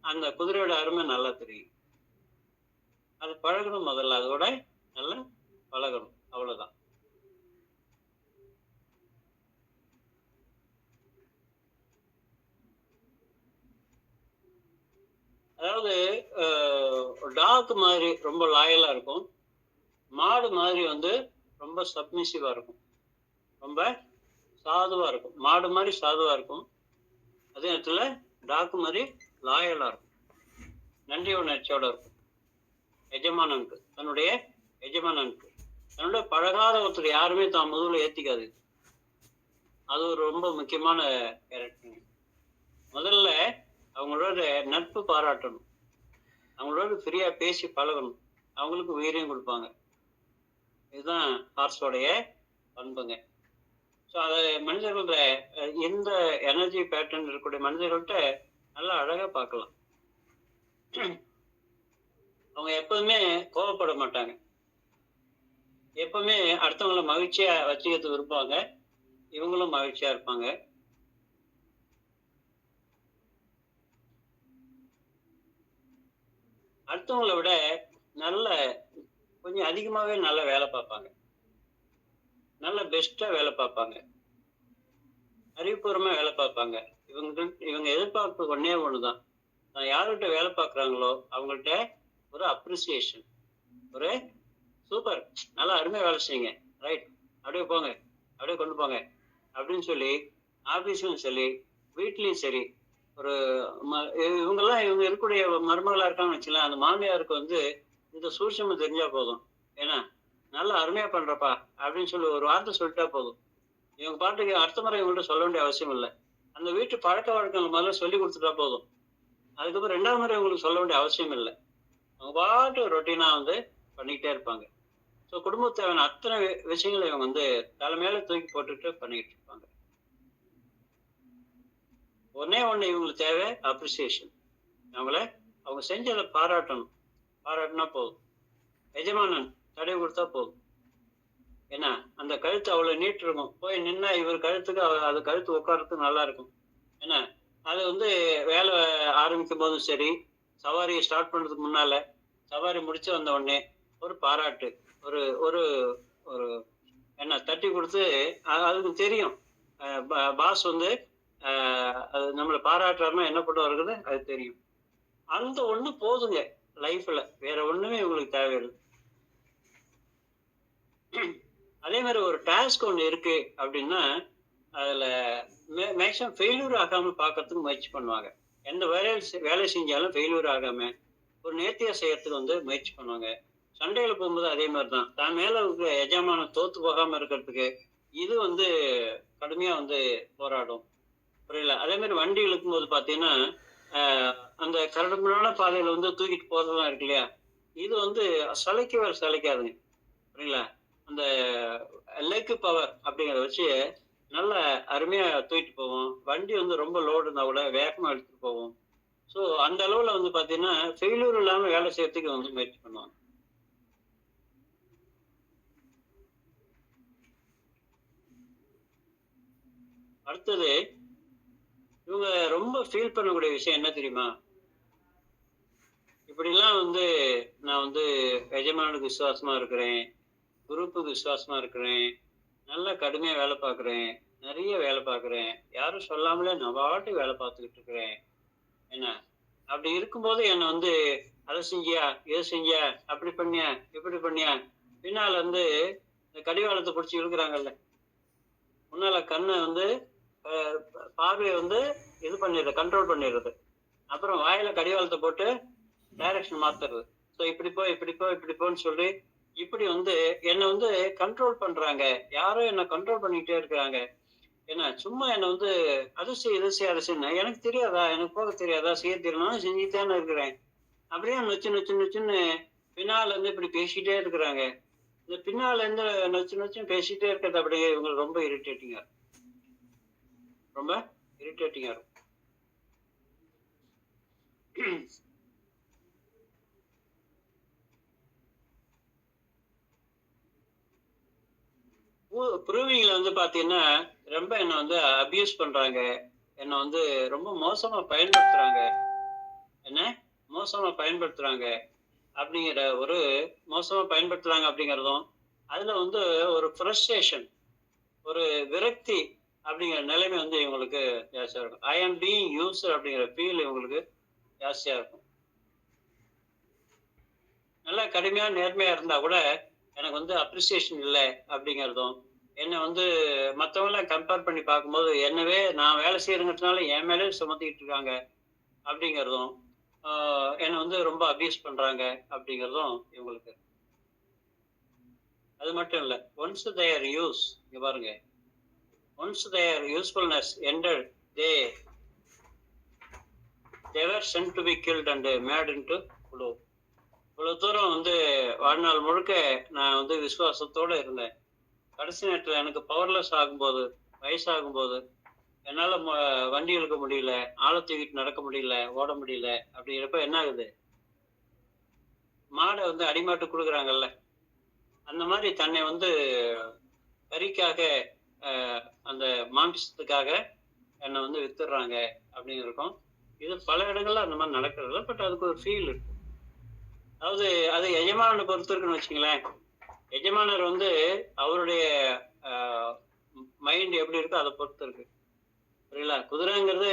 அந்த குதிரையோட அருமை நல்லா தெரியும். அது பழகணும், முதல்ல அதோட நல்லா பழகணும், அவ்வளவுதான். அதாவது டாக் மாதிரி ரொம்ப லாயலா இருக்கும், மாடு மாதிரி வந்து ரொம்ப சப்மிசிவா இருக்கும், ரொம்ப சாதுவா இருக்கும். மாடு மாதிரி சாதுவா இருக்கும், அதே நேரத்துல டாக் மாதிரி லாயலா இருக்கும், நன்றி உணர்ச்சியோட இருக்கும். எஜமானனுக்கு, தன்னுடைய எஜமானனுக்கு, தன்னுடைய பழகாத ஒருத்தர் யாருமே தான் முதல்ல ஏத்திக்காது. அது ஒரு ரொம்ப முக்கியமான கேரக்டர். முதல்ல அவங்களோட நட்பு பாராட்டணும், அவங்களோட ஃப்ரீயா பேசி பழகணும், அவங்களுக்கு உயிரையும் கொடுப்பாங்க. இதுதான் ஹார்ஸோடைய பண்புங்க. ஸோ அதை மனிதர்கள எந்த எனர்ஜி பேட்டர்ன் இருக்கக்கூடிய மனிதர்கள்ட்ட நல்லா அழகா பார்க்கலாம். அவங்க எப்பவுமே கோவப்பட மாட்டாங்க, எப்பவுமே அடுத்தவங்களை மகிழ்ச்சியா வச்சுக்கிறதுக்கு இருப்பாங்க, இவங்களும் மகிழ்ச்சியா இருப்பாங்க. அடுத்தவங்களை விட நல்ல கொஞ்சம் அதிகமாவே நல்ல வேலை பார்ப்பாங்க, நல்ல பெஸ்டா வேலை பார்ப்பாங்க, அறிவுபூர்வமா வேலை பார்ப்பாங்க. இவங்க எதிர்பார்ப்பு ஒன்னே ஒண்ணுதான், நான் யார்கிட்ட வேலை பார்க்குறாங்களோ அவங்கள்ட்ட ஒரு அப்ரிசியேஷன், ஒரு சூப்பர், நல்லா அருமையா வேலை செய்யுங்க, ரைட், அப்படியே போங்க, அப்படியே கொண்டு போங்க அப்படின்னு சொல்லி ஆபீஸ்லயும் சரி வீட்லயும் சரி ஒரு இவங்க இருக்கக்கூடிய மருமகளா இருக்காங்கன்னு வச்சுக்கலாம், அந்த மாமியாருக்கு வந்து இந்த சூட்சமம் தெரிஞ்சா போதும், ஏன்னா நல்லா அருமையா பண்றப்பா அப்படின்னு சொல்லி ஒரு வார்த்தை சொல்லிட்டா போதும். இவங்க பாட்டுக்கு அடுத்த முறை இவங்கள்ட்ட சொல்ல வேண்டிய அவசியம் இல்லை. அந்த வீட்டு பழக்க வழக்கங்கள் முதல்ல சொல்லி கொடுத்துட்டா போதும், அதுக்கப்புறம் 2வது முறை உங்களுக்கு சொல்ல வேண்டிய அவசியம் இல்லை. அவங்க பாட்டு ரொட்டீனா வந்து பண்ணிக்கிட்டே இருப்பாங்க. ஸோ குடும்பத் தேவையான அத்தனை விஷயங்களை இவங்க வந்து தலைமையில தூக்கி போட்டுட்டு பண்ணிக்கிட்டு இருப்பாங்க. ஒன்னே ஒண்ணு இவங்களுக்கு தேவை அப்ரிசியேஷன், அவங்க செஞ்சதை பாராட்டணும், பாராட்டினா போதும். எஜமானன் தடவை கொடுத்தா போதும், ஏன்னா அந்த கழுத்து அவ்வளவு நீட்டு இருக்கும், போய் நின்னா இவர் கழுத்துக்கு அது கழுத்து உட்காரத்துக்கு நல்லா இருக்கும். ஏன்னா அது வந்து வேலை ஆரம்பிக்கும் போதும் சரி, சவாரியை ஸ்டார்ட் பண்றதுக்கு முன்னால, சவாரி முடிச்சு வந்த உடனே ஒரு பாராட்டு, ஒரு ஒரு ஒரு என்ன தட்டி கொடுத்து அதுக்கு தெரியும் பாஸ் வந்து அது நம்மளை பாராட்டுறாருன்னா என்ன பண்ண இருக்குது அது தெரியும். அந்த ஒண்ணு போதுங்க லைஃப்ல, வேற ஒண்ணுமே இவங்களுக்கு தேவையில்லை. அதே மாதிரி ஒரு டாஸ்க் ஒண்ணு இருக்கு அப்படின்னா அதுல மேக்சிமம் ஃபெயில்யூர் ஆகாம பாக்குறதுக்கு முயற்சி பண்ணுவாங்க. எந்த வேலை செஞ்சாலும் ஃபெயில்யூர் ஆகாம ஒரு நேர்த்தியா செய்யறதுக்கு வந்து முயற்சி பண்ணுவாங்க. சண்டையில போகும்போது அதே மாதிரிதான், தான் மேல இருக்கிற எஜமானம் தோத்து போகாம இருக்கிறதுக்கு இது வந்து கடுமையா வந்து போராடும், புரியல. அதே மாதிரி வண்டி இழுக்கும் போது பாத்தீங்கன்னா அந்த கரடுமுரடான பாதையில வந்து தூக்கிட்டு போறதுலாம் இருக்கு இல்லையா, இது வந்து சளைக்காதுங்க, புரியல. அந்த லெக் பவர் அப்படிங்கிறத வச்சு நல்ல அருமையா தூக்கிட்டு போவோம். வண்டி வந்து ரொம்ப லோடு இருந்தா கூட வேகமா எடுத்துட்டு போவோம். ஸோ அந்த அளவுல வந்து பாத்தீங்கன்னா ஃபெயிலியர் இல்லாம வேலை செய்யறதுக்கு வந்து முயற்சி பண்ணுவாங்க. அடுத்தது இவங்க ரொம்ப ஃபீல் பண்ணக்கூடிய விஷயம் என்ன தெரியுமா, இப்படிலாம் வந்து நான் வந்து எஜமானுக்கு விசுவாசமா இருக்கிறேன், குரூப்புக்கு விசுவாசமா இருக்கிறேன், நல்லா கடுமையா வேலை பார்க்குறேன், நிறைய வேலை பார்க்குறேன், யாரும் சொல்லாமலே நான் பாட்டு வேலை பார்த்துக்கிட்டு இருக்கிறேன், என்ன அப்படி இருக்கும்போது என்னை வந்து அதை செஞ்சியா இதை செஞ்சியா அப்படி பண்ணியா இப்படி பண்ணியா பின்னால வந்து இந்த கடிவாளத்தை பிடிச்சி இழுக்கிறாங்கல்ல, முன்னால கண்ணை வந்து பார்வையை வந்து இது பண்ணிடுறது, கண்ட்ரோல் பண்ணிடுறது. அப்புறம் வாயில கடிவாளத்தை போட்டு டைரக்ஷன் மாத்துறது. ஸோ இப்படி போ இப்படி போ இப்படி போன்னு சொல்லி இப்படி வந்து என்னை வந்து கண்ட்ரோல் பண்றாங்க. யாரோ என்னை கண்ட்ரோல் பண்ணிக்கிட்டே இருக்கிறாங்க. ஏன்னா சும்மா என்னை வந்து அது செய் இது செய் அதை செய்யணும், எனக்கு தெரியாதா, எனக்கு போக தெரியாதா, செய்ய தெரியணும், செஞ்சுட்டானே இருக்கிறேன். அப்படியே நொச்சு நொச்சு நொச்சுன்னு பின்னால இருந்து இப்படி பேசிட்டே இருக்கிறாங்க. இந்த பின்னால இருந்து நொச்சு நொச்சுன்னு பேசிட்டே இருக்கிறது அப்படியே இவங்களுக்கு ரொம்ப இரிட்டேட்டிங்கா, ரொம்ப இரிட்டேட்டிங்கா இருக்கும். ப்ரூவிங்ல வந்து பாத்தீங்கன்னா ரொம்ப என்ன வந்து அபியூஸ் பண்றாங்க, என்ன வந்து ரொம்ப மோசமா பயன்படுத்துறாங்க, என்ன மோசமா பயன்படுத்துறாங்க அப்படிங்கிற ஒரு மோசமா பயன்படுத்துறாங்க அப்படிங்கிறதும், அதுல வந்து ஒரு ஃப்ரஸ்ட்ரேஷன், ஒரு விரக்தி அப்படிங்கிற நிலைமை வந்து இவங்களுக்கு ஜாஸ்தியா இருக்கும். ஐ ஆம் பீயிங் யூஸ்ட் அப்படிங்கிற ஃபீல் இவங்களுக்கு ஜாஸ்தியா இருக்கும். நல்லா கடுமையா நேர்மையா இருந்தா கூட எனக்கு வந்து அப்ரிசியேஷன் இல்லை அப்படிங்கிறதும், என்னை வந்து மற்றவங்களாம் கம்பேர் பண்ணி பார்க்கும்போது என்னவே நான் வேலை செய்யறதுனால என் மேலே சுமத்திக்கிட்டு இருக்காங்க அப்படிங்கிறதும், என்னை வந்து ரொம்ப அபியூஸ் பண்றாங்க அப்படிங்கிறதும் இவங்களுக்கு. அது மட்டும் இல்லை, ஒன்ஸ் தேர் யூஸ், இங்க பாருங்க, once their usefulness ended, they were sent to be killed and made into flow. இவ்வளவு தூரம் வந்து வாழ்நாள் முழுக்க நான் வந்து விசுவாசத்தோட இருந்தேன். கடைசி நேரத்தில் எனக்கு பவர்லெஸ் ஆகும்போது, வயசாகும்போது, என்னால வண்டி இழுக்க முடியல, ஆழை தூக்கிட்டு நடக்க முடியல, ஓட முடியல அப்படிங்கிறப்ப என்ன ஆகுது, மாடை வந்து அடிமாட்டு கொடுக்குறாங்கல்ல, அந்த மாதிரி தன்னை வந்து கறிக்காக, அந்த மாமிசத்துக்காக என்னை வந்து வித்துடுறாங்க அப்படிங்கிறக்கும். இது பல இடங்கள்ல அந்த மாதிரி நடக்கிறது. பட் அதுக்கு ஒரு ஃபீல் இருக்கு. அதாவது அது எஜமானனை பொறுத்து இருக்குன்னு வச்சுங்களேன். எஜமானர் வந்து அவருடைய மைண்ட் எப்படி இருக்கோ அதை பொறுத்து இருக்கு, புரியல. குதிரைங்கிறது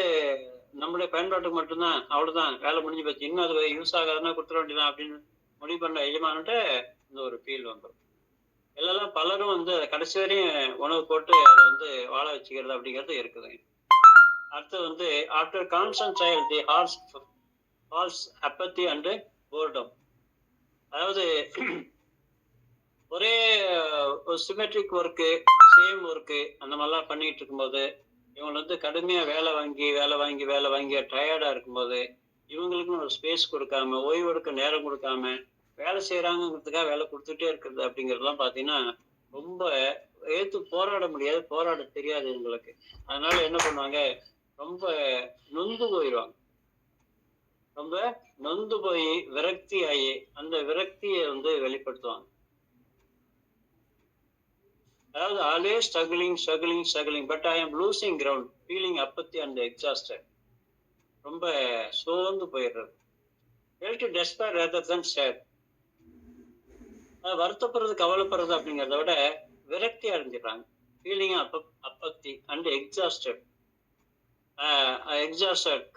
நம்மளுடைய பயன்பாட்டுக்கு மட்டும்தான், அவ்வளவுதான், வேலை முடிஞ்சு போச்சு, இன்னும் அது யூஸ் ஆகாதுன்னா கொடுத்துட வேண்டியதான் அப்படின்னு முடிவு பண்ண எஜமான்கிட்ட இந்த ஒரு ஃபீல் வந்துடும். எல்லாம் பலரும் வந்து கடைசி வரையும் உணவு போட்டு அதை வந்து வாழ வச்சுக்கிறது அப்படிங்கிறது இருக்குது. அடுத்து வந்து after constant trial the false apathy and boredom. அதாவது ஒரே ஒரு சிமெட்ரிக் ஒர்க்கு, சேம் ஒர்க்கு அந்த மாதிரிலாம் பண்ணிட்டு இருக்கும்போது இவங்க வந்து கடுமையா வேலை வாங்கி டயர்டா இருக்கும்போது இவங்களுக்குன்னு ஒரு ஸ்பேஸ் கொடுக்காம, ஓய்வு எடுக்க நேரம் கொடுக்காம வேலை செய்யறாங்கிறதுக்காக வேலை கொடுத்துட்டே இருக்கிறது அப்படிங்கிறதுலாம் பாத்தீங்கன்னா ரொம்ப போராட முடியாது, போராட தெரியாது இவங்களுக்கு. அதனால என்ன பண்ணுவாங்க, ரொம்ப நொந்து போயிடுவாங்க. ரொம்ப நொந்து போய் விரக்தி ஆகி அந்த விரக்தியை வந்து வெளிப்படுத்துவாங்க. அதாவது always struggling but I am losing ground, feeling apathy and exhausted. ரொம்ப சோர்ந்து போயிடுறது. felt despair rather than sad. வருத்தப்படுறது, கவலைப்படுறது அப்படிங்கிறத விட விரக்தி அடைஞ்சிடறாங்க. ஃபீலிங் அப்பத்தி அண்ட் எக்ஸாஸ்டட்,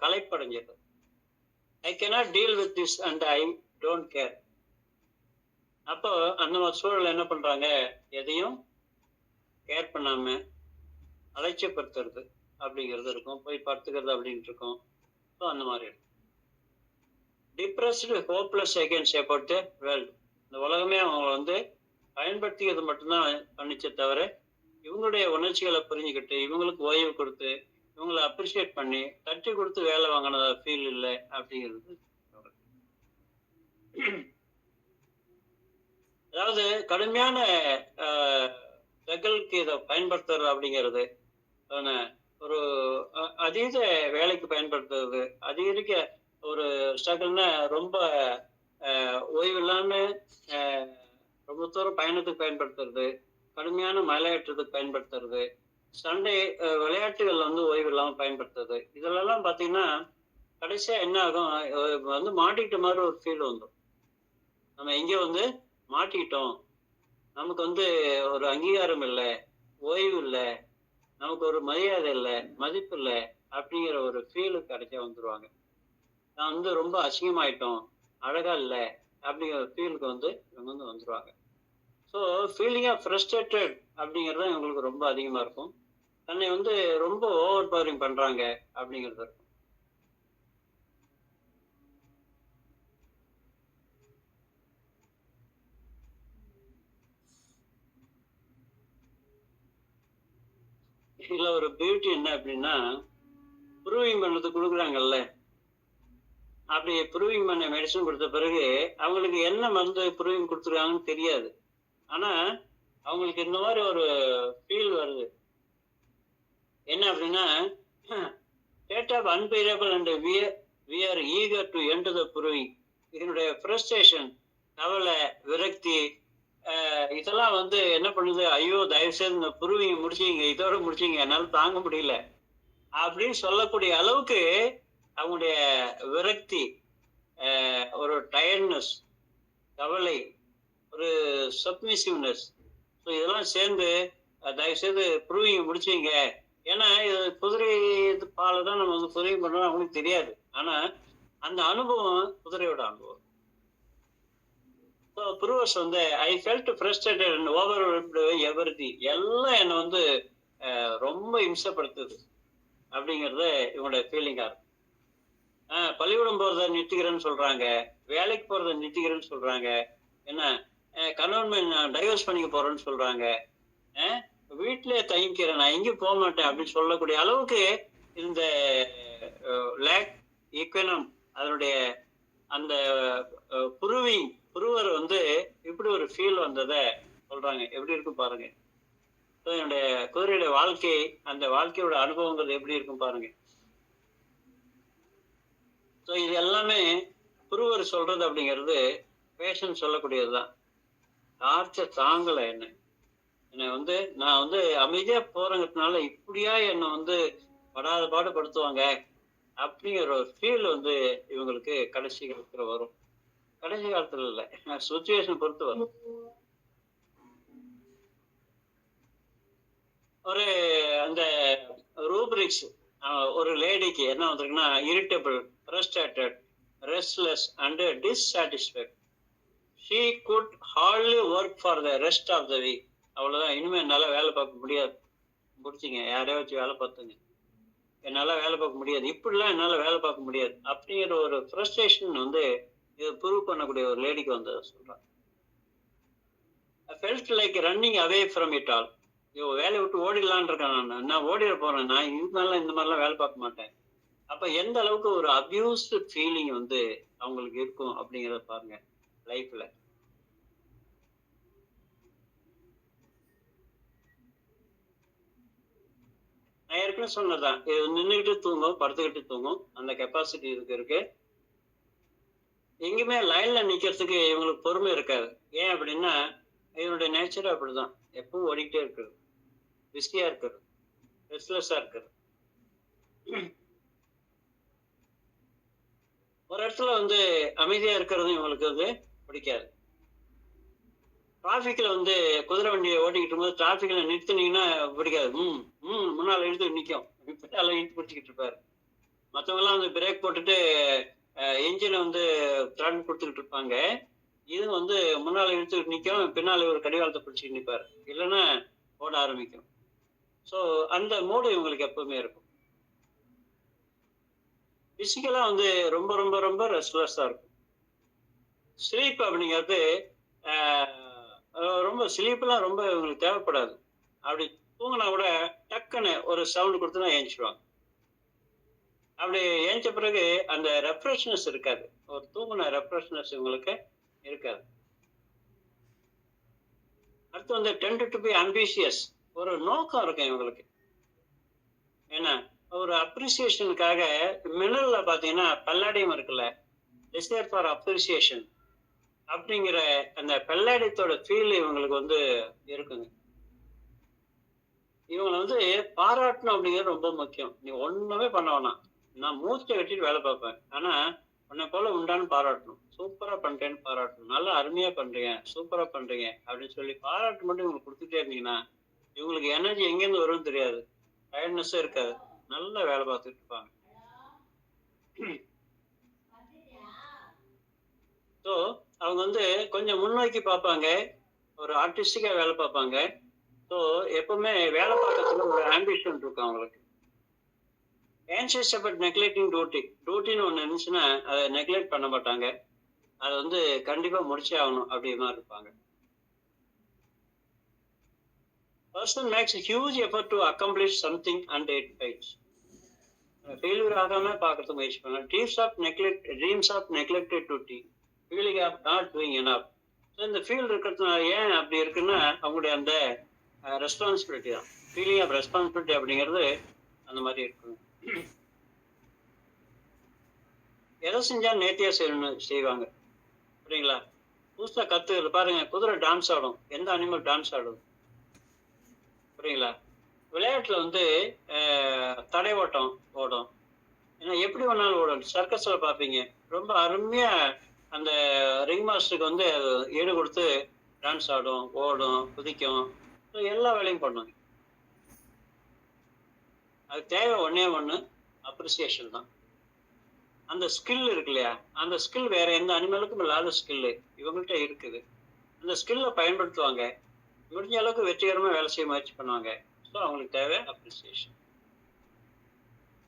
களைப்படைஞ்சிடுறது. I cannot deal with this and I don't care. அப்போ அந்த மாதிரி சூழல் என்ன பண்றாங்க, எதையும் கேர் பண்ணாம அலட்சியப்படுத்துறது அப்படிங்கிறது இருக்கும், போய் படுத்துக்கிறது அப்படின்ட்டு இருக்கும். ஸோ அந்த மாதிரி இருக்கும். Depressed, hopeless against about the world. இந்த உலகமே அவங்க வந்து பயன்படுத்திக்கிறது மட்டும்தான் பண்ணிச்சே தவிர இவங்களுடைய உணர்ச்சிகளை புரிஞ்சுக்கிட்டு இவங்களுக்கு ஓய்வு கொடுத்து இவங்களை அப்ரிஷியேட் பண்ணி தட்டி கொடுத்து வேலை வாங்கினதா ஃபீல் இல்லை அப்படிங்கிறது. அதாவது கடுமையான ஸ்ட்ரகிளுக்கு இதை பயன்படுத்துறது அப்படிங்கிறது, ஒரு அதீத வேலைக்கு பயன்படுத்துறது, அதிக ஒரு ஸ்ட்ரகிள்னா ரொம்ப ஓய்வு இல்லாம ரொம்ப தூரம் பயணத்துக்கு பயன்படுத்துறது, கடுமையான மலையேற்றத்துக்கு பயன்படுத்துறது, சண்டை விளையாட்டுகள் வந்து ஓய்வு இல்லாம பயன்படுத்துறது, இதெல்லாம் பாத்தீங்கன்னா கடைசியா என்ன ஆகும், வந்து மாட்டிக்கிட்ட மாதிரி ஒரு ஃபீல் வந்துடும். நம்ம எங்க வந்து மாட்டிக்கிட்டோம், நமக்கு வந்து ஒரு அங்கீகாரம் இல்லை, ஓய்வு இல்லை, நமக்கு ஒரு மரியாதை இல்லை, மதிப்பு இல்லை அப்படிங்கிற ஒரு ஃபீலுக்கு கடைசியா வந்துருவாங்க. நான் வந்து ரொம்ப அசிங்கமாயிட்டோம், அழகா இல்லை அப்படிங்கிற ஃபீலுக்கு வந்து இவங்க வந்து வந்துருவாங்க. ஸோ ஃபீலிங் ஆஃப் ஃப்ரஸ்ட்ரேட்டட் அப்படிங்கிறது தான் இவங்களுக்கு ரொம்ப அதிகமாக இருக்கும். தன்னை வந்து ரொம்ப ஓவர் பவரிங் பண்ணுறாங்க அப்படிங்கிறது இருக்கும். இதில் ஒரு பியூட்டி என்ன அப்படின்னா, ப்ரூவிங் பண்ணுறது கொடுக்குறாங்கல்ல, அப்படி ப்ரூவிங் பண்ண மெடிசன் கொடுத்த பிறகு அவங்களுக்கு என்ன மருந்து ப்ரூவிங் கொடுத்துருக்காங்கன்னு தெரியாது. ஆனால் அவங்களுக்கு இந்த மாதிரி ஒரு ஃபீல் வருது. என்ன அப்படின்னா, state of unbearable and we are eager to end the proving. இதனுடைய ஃப்ரஸ்ட்ரேஷன், கவலை, விரக்தி, இதெல்லாம் வந்து என்ன பண்ணுது, ஐயோ தயவு செய்து இந்த ப்ரூவிங் முடிச்சிங்க, இதோட முடிச்சிங்க, என்னால் தாங்க முடியல அப்படின்னு சொல்லக்கூடிய அளவுக்கு அவங்களுடைய விரக்தி, ஒரு டயர்ட்னஸ், கவலை, ஒரு சப்மிசிவ்னஸ், ஸோ இதெல்லாம் சேர்ந்து தயவு செய்து ப்ரூவிங் முடிச்சிங்க. ஏன்னா இது குதிரை பாலை தான் நம்ம வந்து ப்ரூவிங் பண்ணுறோம், அவங்களுக்கு தெரியாது. ஆனால் அந்த அனுபவம் குதிரையோட அனுபவம். ஸோ ப்ரூவர்ஸ் வந்து I felt frustrated and overwhelmed everything, எல்லாம் என்னை வந்து ரொம்ப இம்சப்படுத்துது அப்படிங்கிறத இவங்களுடைய ஃபீலிங்காக இருக்கும். பள்ளிக்கூடம் போகிறத நிறுத்திக்கிறேன்னு சொல்கிறாங்க, வேலைக்கு போகிறத நிறுத்திக்கிறேன்னு சொல்கிறாங்க, என்ன கணவன் டைவர்ஸ் பண்ணிக்க போகிறேன்னு சொல்கிறாங்க, வீட்டிலே தங்கிக்கிறேன், நான் எங்கேயும் போக மாட்டேன் அப்படின்னு சொல்லக்கூடிய அளவுக்கு இந்த லேக் ஈக்வனம் அதனுடைய அந்த புருவர் வந்து இப்படி ஒரு ஃபீல் வந்ததை சொல்றாங்க. எப்படி இருக்கும் பாருங்க. என்னுடைய குதிரையோட வாழ்க்கை, அந்த வாழ்க்கையோட அனுபவங்கள் எப்படி இருக்கும் பாருங்க. ஸோ இது எல்லாமே புருவர் சொல்றது அப்படிங்கிறது பேஷன் சொல்லக்கூடியதுதான். டார்ச்சர் தாங்கலை என்னை வந்து நான் வந்து அமைதியா போறங்கிறதுனால இப்படியா என்னை வந்து படாத பாடுபடுத்துவாங்க அப்படிங்கிற ஒரு ஃபீல் வந்து இவங்களுக்கு கடைசி காலத்துல வரும். கடைசி காலத்துல இல்லை, சுச்சுவேஷன் பொறுத்து வரும். ஒரு அந்த ரூப்ரிக்ஸ் ஒரு லேடிக்கு என்ன வந்திருக்குன்னா, irritable, frustrated, restless and dissatisfied. She could hardly work for the rest of the week. அவ்வளோதான், இனிமேல் என்னால் வேலை பார்க்க முடியாது, முடிச்சிங்க, யாரையோ வச்சு வேலை பார்த்துங்க, என்னால் வேலை பார்க்க முடியாது, இப்படிலாம் என்னால் வேலை பார்க்க முடியாது அப்படிங்கிற ஒரு ஃப்ரஸ்ட்ரேஷன் வந்து இதை ப்ரூவ் பண்ணக்கூடிய ஒரு லேடிக்கு வந்து சொல்கிறாங்க. I felt like running away from it all. வேலையை விட்டு ஓடிடலான் இருக்கேன், நான் ஓடிட போகிறேன், நான் இது மாதிரிலாம் இந்த மாதிரிலாம் வேலை பார்க்க மாட்டேன். அப்போ எந்த அளவுக்கு ஒரு அப்யூஸ்டு ஃபீலிங் வந்து அவங்களுக்கு இருக்கும் அப்படிங்கிறத பாருங்க லைஃப்பில். நான் ஏற்கனவே சொன்னதான், இது நின்றுக்கிட்டு தூங்கும், படுத்துக்கிட்டு தூங்கும், அந்த கெப்பாசிட்டி இருக்கு. எங்கேயுமே லைன்ல நிக்கிறதுக்கு இவங்களுக்கு பொறுமை இருக்காது. ஏன் அப்படின்னா இவனுடைய நேச்சர் அப்படிதான், எப்பவும் ஓடிக்கிட்டே இருக்கிறது, பிஸியா இருக்கிறது, ரெஸ்ட்லெஸ்ஸா இருக்கிறது. ஒரு இடத்துல வந்து அமைதியா இருக்கிறதும் இவங்களுக்கு வந்து பிடிக்காது. டிராஃபிக்ல வந்து குதிரை வண்டியை ஓட்டிக்கிட்டு இருக்கும்போது டிராஃபிக்ல நிறுத்தினீங்கன்னா பிடிக்காது. முன்னால இழுத்து நிற்கும், பின்னால இழுத்து பிடிச்சிக்கிட்டு இருப்பாரு. மற்றவங்க எல்லாம் வந்து பிரேக் போட்டுட்டு என்ஜினை வந்து த்ராட் கொடுத்துக்கிட்டு இருப்பாங்க. இது வந்து முன்னால இழுத்துக்கிட்டு நிற்கும், பின்னால ஒரு கடிவாளத்தை பிடிச்சிட்டு நிற்பாரு, இல்லைன்னா ஓட ஆரம்பிக்கும். ஸோ அந்த மூடு இவங்களுக்கு எப்பவுமே இருக்கும். பிசிக்கலா வந்து ரொம்ப ரொம்ப ரொம்ப ரெஸ்ட்லெஸ்ஸா இருக்கும். ஸ்லீப் அப்படிங்கிறது ரொம்ப ஸ்லீப்லாம் ரொம்ப இவங்களுக்கு தேவைப்படாது. அப்படி தூங்கினா கூட டக்குன்னு ஒரு சவுண்டு கொடுத்துனா ஏஞ்சிடுவாங்க. அப்படி ஏஞ்ச பிறகு அந்த ரெஃப்ரெஷ்னஸ் இருக்காது, ஒரு தூங்கின ரெஃப்ரெஷ்னஸ் இவங்களுக்கு இருக்காது. அடுத்து வந்து டெண்ட் டு பி அம்பிஷியஸ், ஒரு நோக்கம் இருக்கும் இவங்களுக்கு. ஏன்னா ஒரு அப்ரிசியேஷனுக்காக மினரல்ல பாத்தீங்கன்னா பல்லாடியம் இருக்குல்ல, டிசைர் ஃபார் அப்ரிசியேஷன் அப்படிங்கிற அந்த பல்லாடியத்தோட ஃபீல் இவங்களுக்கு வந்து இருக்குங்க. இவங்களை வந்து பாராட்டணும் அப்படிங்கிறது ரொம்ப முக்கியம். நீ ஒண்ணுமே பண்ண வேணாம், நான் மூச்சை வெட்டிட்டு வேலை பார்ப்பேன், ஆனா உன்னை போல உண்டான்னு பாராட்டணும், சூப்பரா பண்றேன்னு பாராட்டணும், நல்லா அருமையா பண்றீங்க, சூப்பரா பண்றீங்க அப்படின்னு சொல்லி பாராட்டு மட்டும் இவங்களுக்கு கொடுத்துட்டே இருந்தீங்கன்னா இவங்களுக்கு எனர்ஜி எங்கேருந்து வரும்னு தெரியாது, டயர்ட்னஸும் இருக்காது, நல்ல வேலை பார்த்துட்டு இருப்பாங்க. ஸோ அவங்க வந்து கொஞ்சம் முன்னோக்கி பார்ப்பாங்க, ஒரு ஆர்டிஸ்டிக்கா வேலை பார்ப்பாங்க. ஸோ எப்பவுமே வேலை பார்க்கறதுல ஒரு ஆம்பிஷன் இருக்கும் அவங்களுக்கு. Anxious about neglecting duty. டியூட்டின்னு ஒண்ணு இருந்துச்சுன்னா அதை நெக்லெக்ட் பண்ண மாட்டாங்க. அதை வந்து கண்டிப்பா முடிச்சே ஆகணும் அப்படிங்கிற மாதிரி இருப்பாங்க. Person makes a huge effort to accomplish something and it fails. Failure ஆகாம பார்க்கறதுக்கு முயற்சி பண்ணலாம். Dreams of neglected duty, feeling of not doing enough. So இந்த ஃபீல் இருக்கிறதுனால ஏன் அப்படி இருக்குன்னா அவங்களுடைய அந்த ரெஸ்பான்சிபிலிட்டி தான். ஃபீலிங் ஆஃப் ரெஸ்பான்சிபிலிட்டி அப்படிங்கிறது அந்த மாதிரி இருக்கும். எதை செஞ்சா நேர்த்தியா செய்யணும்னு செய்வாங்க. புரியுங்களா? புதுசா கத்துக்கிறது பாருங்க, குதிரை டான்ஸ் ஆடும். எந்த அனிமல் டான்ஸ் ஆடும்? புரியுங்களா? விளையாட்டுல வந்து தடை ஓட்டம் ஓடும். ஏன்னா எப்படி வேணாலும் ஓடும். சர்க்கஸ்ல பார்ப்பீங்க, ரொம்ப அருமையா அந்த ரிங் மாஸ்டருக்கு வந்து ஈடு கொடுத்து டான்ஸ் ஆடும், ஓடும், குதிக்கும், எல்லா வேலையும் பண்ணுங்க. அது தேவை ஒன்னே ஒண்ணு, அப்ரிசியேஷன் தான். அந்த ஸ்கில் இருக்கு இல்லையா, அந்த ஸ்கில் வேற எந்த அனிமலுக்கும் இல்லாத ஸ்கில் இவங்கள்ட்ட இருக்குது. அந்த ஸ்கில்ல பயன்படுத்துவாங்க, முடிஞ்ச அளவுக்கு வெற்றிகரமா வேலை செய்ய முயற்சி பண்ணுவாங்க. ஸோ அவங்களுக்கு தேவை அப்ரிசியேஷன்.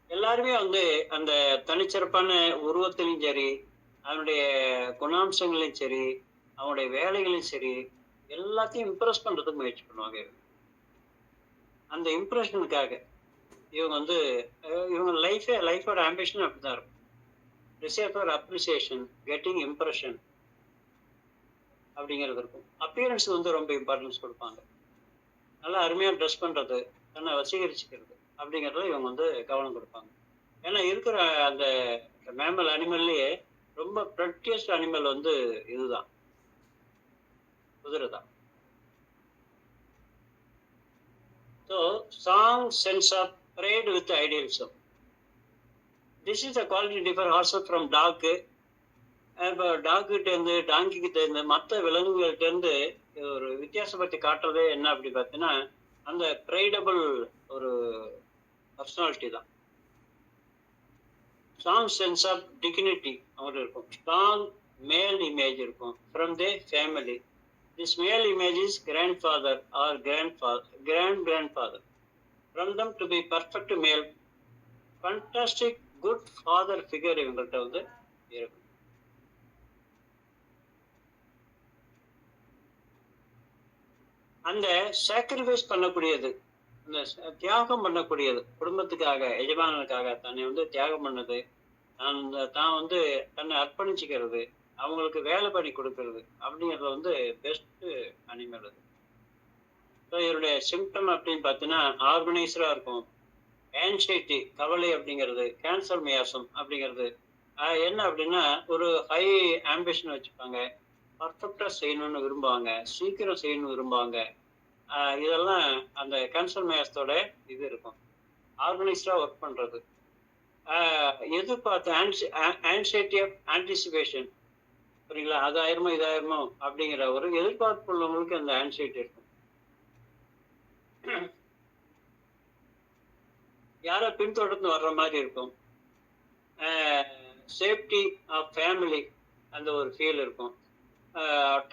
எல்லாருமே வந்து அந்த தனிச்சிறப்பான உருவத்திலையும் சரி, அவனுடைய குணாம்சங்களையும் சரி, அவனுடைய வேலைகளையும் சரி, எல்லாத்தையும் இம்ப்ரெஸ் பண்றதுக்கு முயற்சி பண்ணுவாங்க. அந்த இம்ப்ரெஷனுக்காக இவங்க வந்து இவங்க லைஃபோட ஆம்பிஷன் அப்படிதான் இருக்கும். Receive for appreciation, getting impression அப்படிங்கிறது இருக்கும். அப்பியரன்ஸ் வந்து ரொம்ப இம்பார்ட்டன்ஸ் கொடுப்பாங்க. நல்லா அருமையா ட்ரெஸ் பண்றது, தன்னை வசீகரிச்சுக்கிறது அப்படிங்கிறதுல இவங்க வந்து கவனம் கொடுப்பாங்க. ஏன்னா இருக்கிற அந்த மேமல் அனிமல்லையே ரொம்ப ப்ரெட்டியஸ்ட் அனிமல் வந்து இதுதான், குதிரை தான். So strong sense of pride with idealism. This is the quality differ also from dog. இப்போ டாக்கிட்ட இருந்து, டாங்கி கிட்ட இருந்து, மற்ற விலங்குகள்கிட்ட இருந்து ஒரு வித்தியாசப்பட்டு காட்டுறதே என்ன அப்படி பார்த்தீங்கன்னா அந்த ப்ரைடபிள் ஒரு பர்சனாலிட்டி தான். ஸ்ட்ராங் சென்ஸ் ஆஃப் டிக்னிட்டி அவங்களுக்கு இருக்கும். ஸ்ட்ராங் மேல் இமேஜ் இருக்கும் from the family. This male image is grandfather or grandfather. From them to be perfect male, fantastic good father figure இவங்கள்ட்ட வந்து இருக்கும். அந்த சாக்ரிஃபைஸ் பண்ணக்கூடியது, அந்த தியாகம் பண்ணக்கூடியது, குடும்பத்துக்காக, எஜமானனுக்காக தன்னை வந்து தியாகம் பண்ணது, தான் வந்து தன்னை அர்ப்பணிச்சுக்கிறது, அவங்களுக்கு வேலை பண்ணி கொடுக்கறது அப்படிங்கிறது வந்து பெஸ்ட் அனிமல் அது. ஸோ இதனுடைய சிம்டம் அப்படின்னு பார்த்தீங்கன்னா ஆர்கனைசரா இருக்கும். ஆன்சைட்டி, கவலை அப்படிங்கிறது, கேன்சர் மியாசம் அப்படிங்கிறது என்ன அப்படின்னா ஒரு ஹை ஆம்பிஷன் வச்சுப்பாங்க, பர்ஃபெக்டா செய்யணும்னு விரும்புவாங்க, சீக்கிரம் செய்யணும்னு விரும்புவாங்க. இதெல்லாம் அந்த கேன்சர் மேயத்தோட இது இருக்கும். ஆர்கனைஸ்டா ஒர்க் பண்றது, எதிர்பார்த்து ஆன்சைட்டி ஆஃப் ஆன்டிசிபேஷன். புரியுங்களா? அது ஆயிருமோ இதாயிருமோ அப்படிங்கிற ஒரு எதிர்பார்ப்பு உள்ளவங்களுக்கு அந்த ஆன்சைட்டி இருக்கும். யாரோ பின்தொடர்ந்து வர்ற மாதிரி இருக்கும். சேஃப்டி ஆஃப் ஃபேமிலி அந்த ஒரு ஃபீல் இருக்கும்.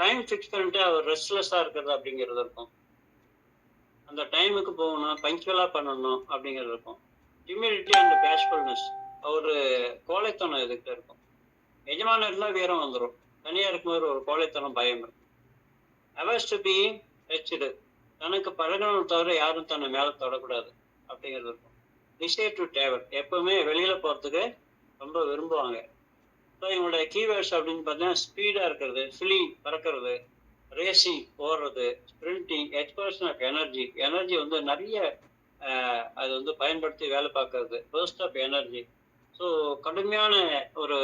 டைம் ஃபிக்ஸ் பண்ணிட்டு அவர் ரெஸ்ட்லெஸ்ஸா இருக்கிறது அப்படிங்கிறது இருக்கும். அந்த டைமுக்கு போகணும், பங்க்சுவலா பண்ணணும் அப்படிங்கிறது இருக்கும். ஹியூமிலிட்டி அண்ட் பேஷ்ஃபுல்னஸ், ஒரு கோழைத்தனம் இதுக்கிட்ட இருக்கும். எஜமானம் இருந்தால் வீரம் வந்துடும், தனியா இருக்கும்போது ஒரு கோழைத்தனம், பயம் இருக்கும். அவர்ஸ் டு பி டச்டு, தனக்கு பழகணும் தவிர யாரும் தன்னை மேலே தொடக்கூடாது அப்படிங்கிறது இருக்கும். டிசைர் டு டிராவல், எப்பவுமே வெளியில போறதுக்கு ரொம்ப விரும்புவாங்க. ஸோ இவங்களுடைய கீவேர்ட்ஸ் அப்படின்னு பார்த்தீங்கன்னா ஸ்பீடா இருக்கிறது, ஃபிலி பறக்கிறது, ரேசிங் ஓடுறது, sprinting, expression of energy, energy வந்து நிறைய அது வந்து பயன்படுத்தி வேலை பார்க்கறது, பர்ஸ்ட் ஆஃப் எனர்ஜி. ஸோ கடுமையான ஒரு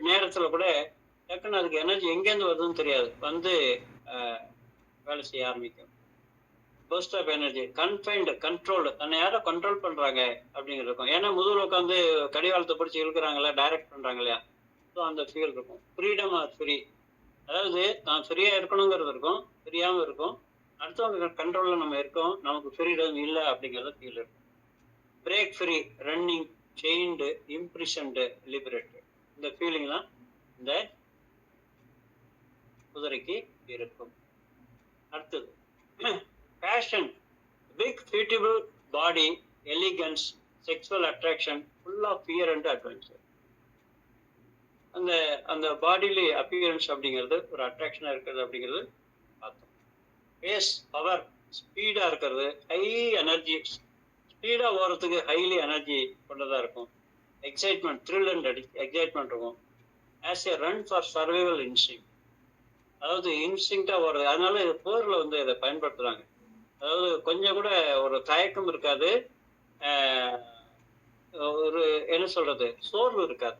நேரத்தில் கூட டக்குன்னு அதுக்கு எனர்ஜி எங்கேருந்து வருதுன்னு தெரியாது, வந்து வேலை செய்ய ஆரம்பிக்கும். Burst of energy, confined, controlled, தன்னை யாரோ கண்ட்ரோல் பண்றாங்க அப்படிங்கிறது இருக்கும். ஏன்னா முதல்ல உட்காந்து கடிவாளத்தை பிடிச்சி இழுக்கிறாங்களா, டைரக்ட் பண்றாங்க இல்லையா, ஸோ அந்த ஃபீல் இருக்கும். ஃப்ரீடம் ஆர் ஃப்ரீ, அதாவது நான் ஃப்ரீயா இருக்கணுங்கிறது இருக்கும், ஃப்ரீயாகவும் இருக்கும். அடுத்தவங்க கண்ட்ரோல்ல நம்ம இருக்கோம், நமக்கு ஃப்ரீடம் இல்லை அப்படிங்கிறத ஃபீல் இருக்கும். Break free, running, chained, imprisoned, liberated, இந்த ஃபீலிங்லாம் இந்த குதிரைக்கு இருக்கும். அடுத்து suitable body, elegance, sexual attraction, full of fear and adventure. அந்த அந்த பாடியில அப்பியரன்ஸ் அப்படிங்கிறது ஒரு அட்ராக்ஷனா இருக்கிறது அப்படிங்கிறது பார்த்தோம். பேஸ் பவர் ஸ்பீடா இருக்கிறது, ஹை எனர்ஜி, ஸ்பீடா ஓடுறதுக்கு ஹைலி எனர்ஜி கொண்டதா இருக்கும். எக்ஸைட்மெண்ட், த்ரில் அண்ட் எக்ஸைட்மெண்ட் இருக்கும். As a run for survival instinct, அதாவது இன்ஸ்டிங்டா ஓடுறது. அதனால இது போர்ல வந்து இதை பயன்படுத்துறாங்க. அதாவது கொஞ்சம் கூட ஒரு தயக்கம் இருக்காது, ஒரு என்ன சொல்றது, சோர்வு இருக்காது.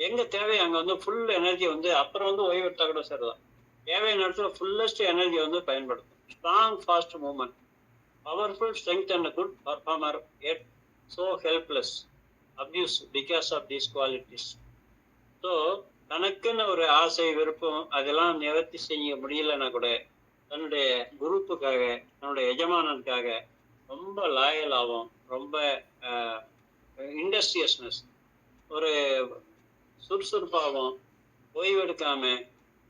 எங்க தேவை அங்க வந்து ஃபுல் எனர்ஜி வந்து அப்புறம் வந்து ஓய்வு எடுத்தா கூட சரிதான். தேவையான இடத்துல ஃபுல்லஸ்ட் எனர்ஜி வந்து பயன்படுத்தும். Strong fast movement, powerful strength and good performer, yet so helpless, abuse because of these qualities. So தனக்குன்னு ஒரு ஆசை விருப்பம் அதெல்லாம் நிவர்த்தி செய்ய முடியலன்னா கூட தன்னுடைய குரூப்புக்காக, தன்னுடைய எஜமானனுக்காக ரொம்ப லாயல் ஆகும். ரொம்ப இண்டஸ்ட்ரியஸ்னஸ், ஒரு சுறுசுறுப்பாகவும் ஓய்வு எடுக்காம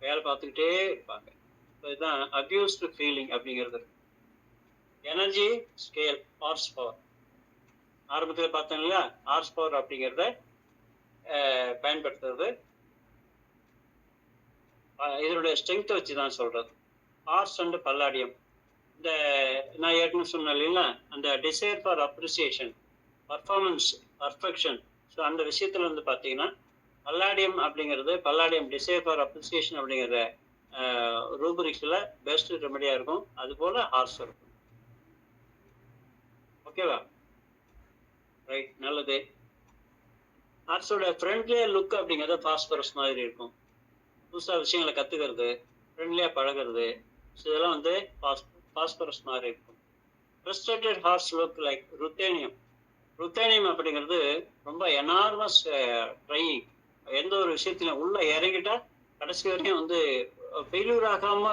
வேலை பார்த்துக்கிட்டே இருப்பாங்க. இதுதான் அபியூஸ்டு ஃபீலிங் அப்படிங்கிறது. எனர்ஜி ஸ்கேல், ஹார்ஸ் பவர், ஆரம்பத்தில் பார்த்தோம் இல்லையா, ஹார்ஸ் பவர் அப்படிங்கிறத பயன்படுத்துறது இதனுடைய ஸ்ட்ரென்த்தை வச்சு தான் சொல்றது. ஹார்ஸ் அண்ட் பல்லாடியம், இந்த நான் ஏற்கனவே சொன்னேன் இல்லைங்களா, அந்த desire for appreciation, performance, perfection. So அந்த விஷயத்துல வந்து பார்த்தீங்கன்னா பல்லாடியம் அப்படிங்கிறது, பல்லாடியம் டிசைர் ஃபார் அப்ரிசியேஷன் அப்படிங்கிற ரூபரிக்ஸில் பெஸ்ட் ரெமடியாக இருக்கும். அது போல் ஹார்ஸ் இருக்கும். ஓகேவா? ரைட், நல்லது. ஹார்ஸோட ஃப்ரெண்ட்லியாக லுக் அப்படிங்கிறது பாஸ்பரஸ் மாதிரி இருக்கும். புதுசாக விஷயங்களை கற்றுக்கிறது, ஃப்ரெண்ட்லியாக பழகிறது, ஸோ இதெல்லாம் வந்து பாஸ்பரஸ் மாதிரி இருக்கும். Frustrated horse look like ruthenium. Ruthenium அப்படிங்கிறது ரொம்ப எனார்மஸ் ட்ரையிங். எந்த ஒரு விஷயத்திலும் உள்ள இறங்கிட்டா கடைசி வரையும் வந்து ஃபெயிலியூர் ஆகாம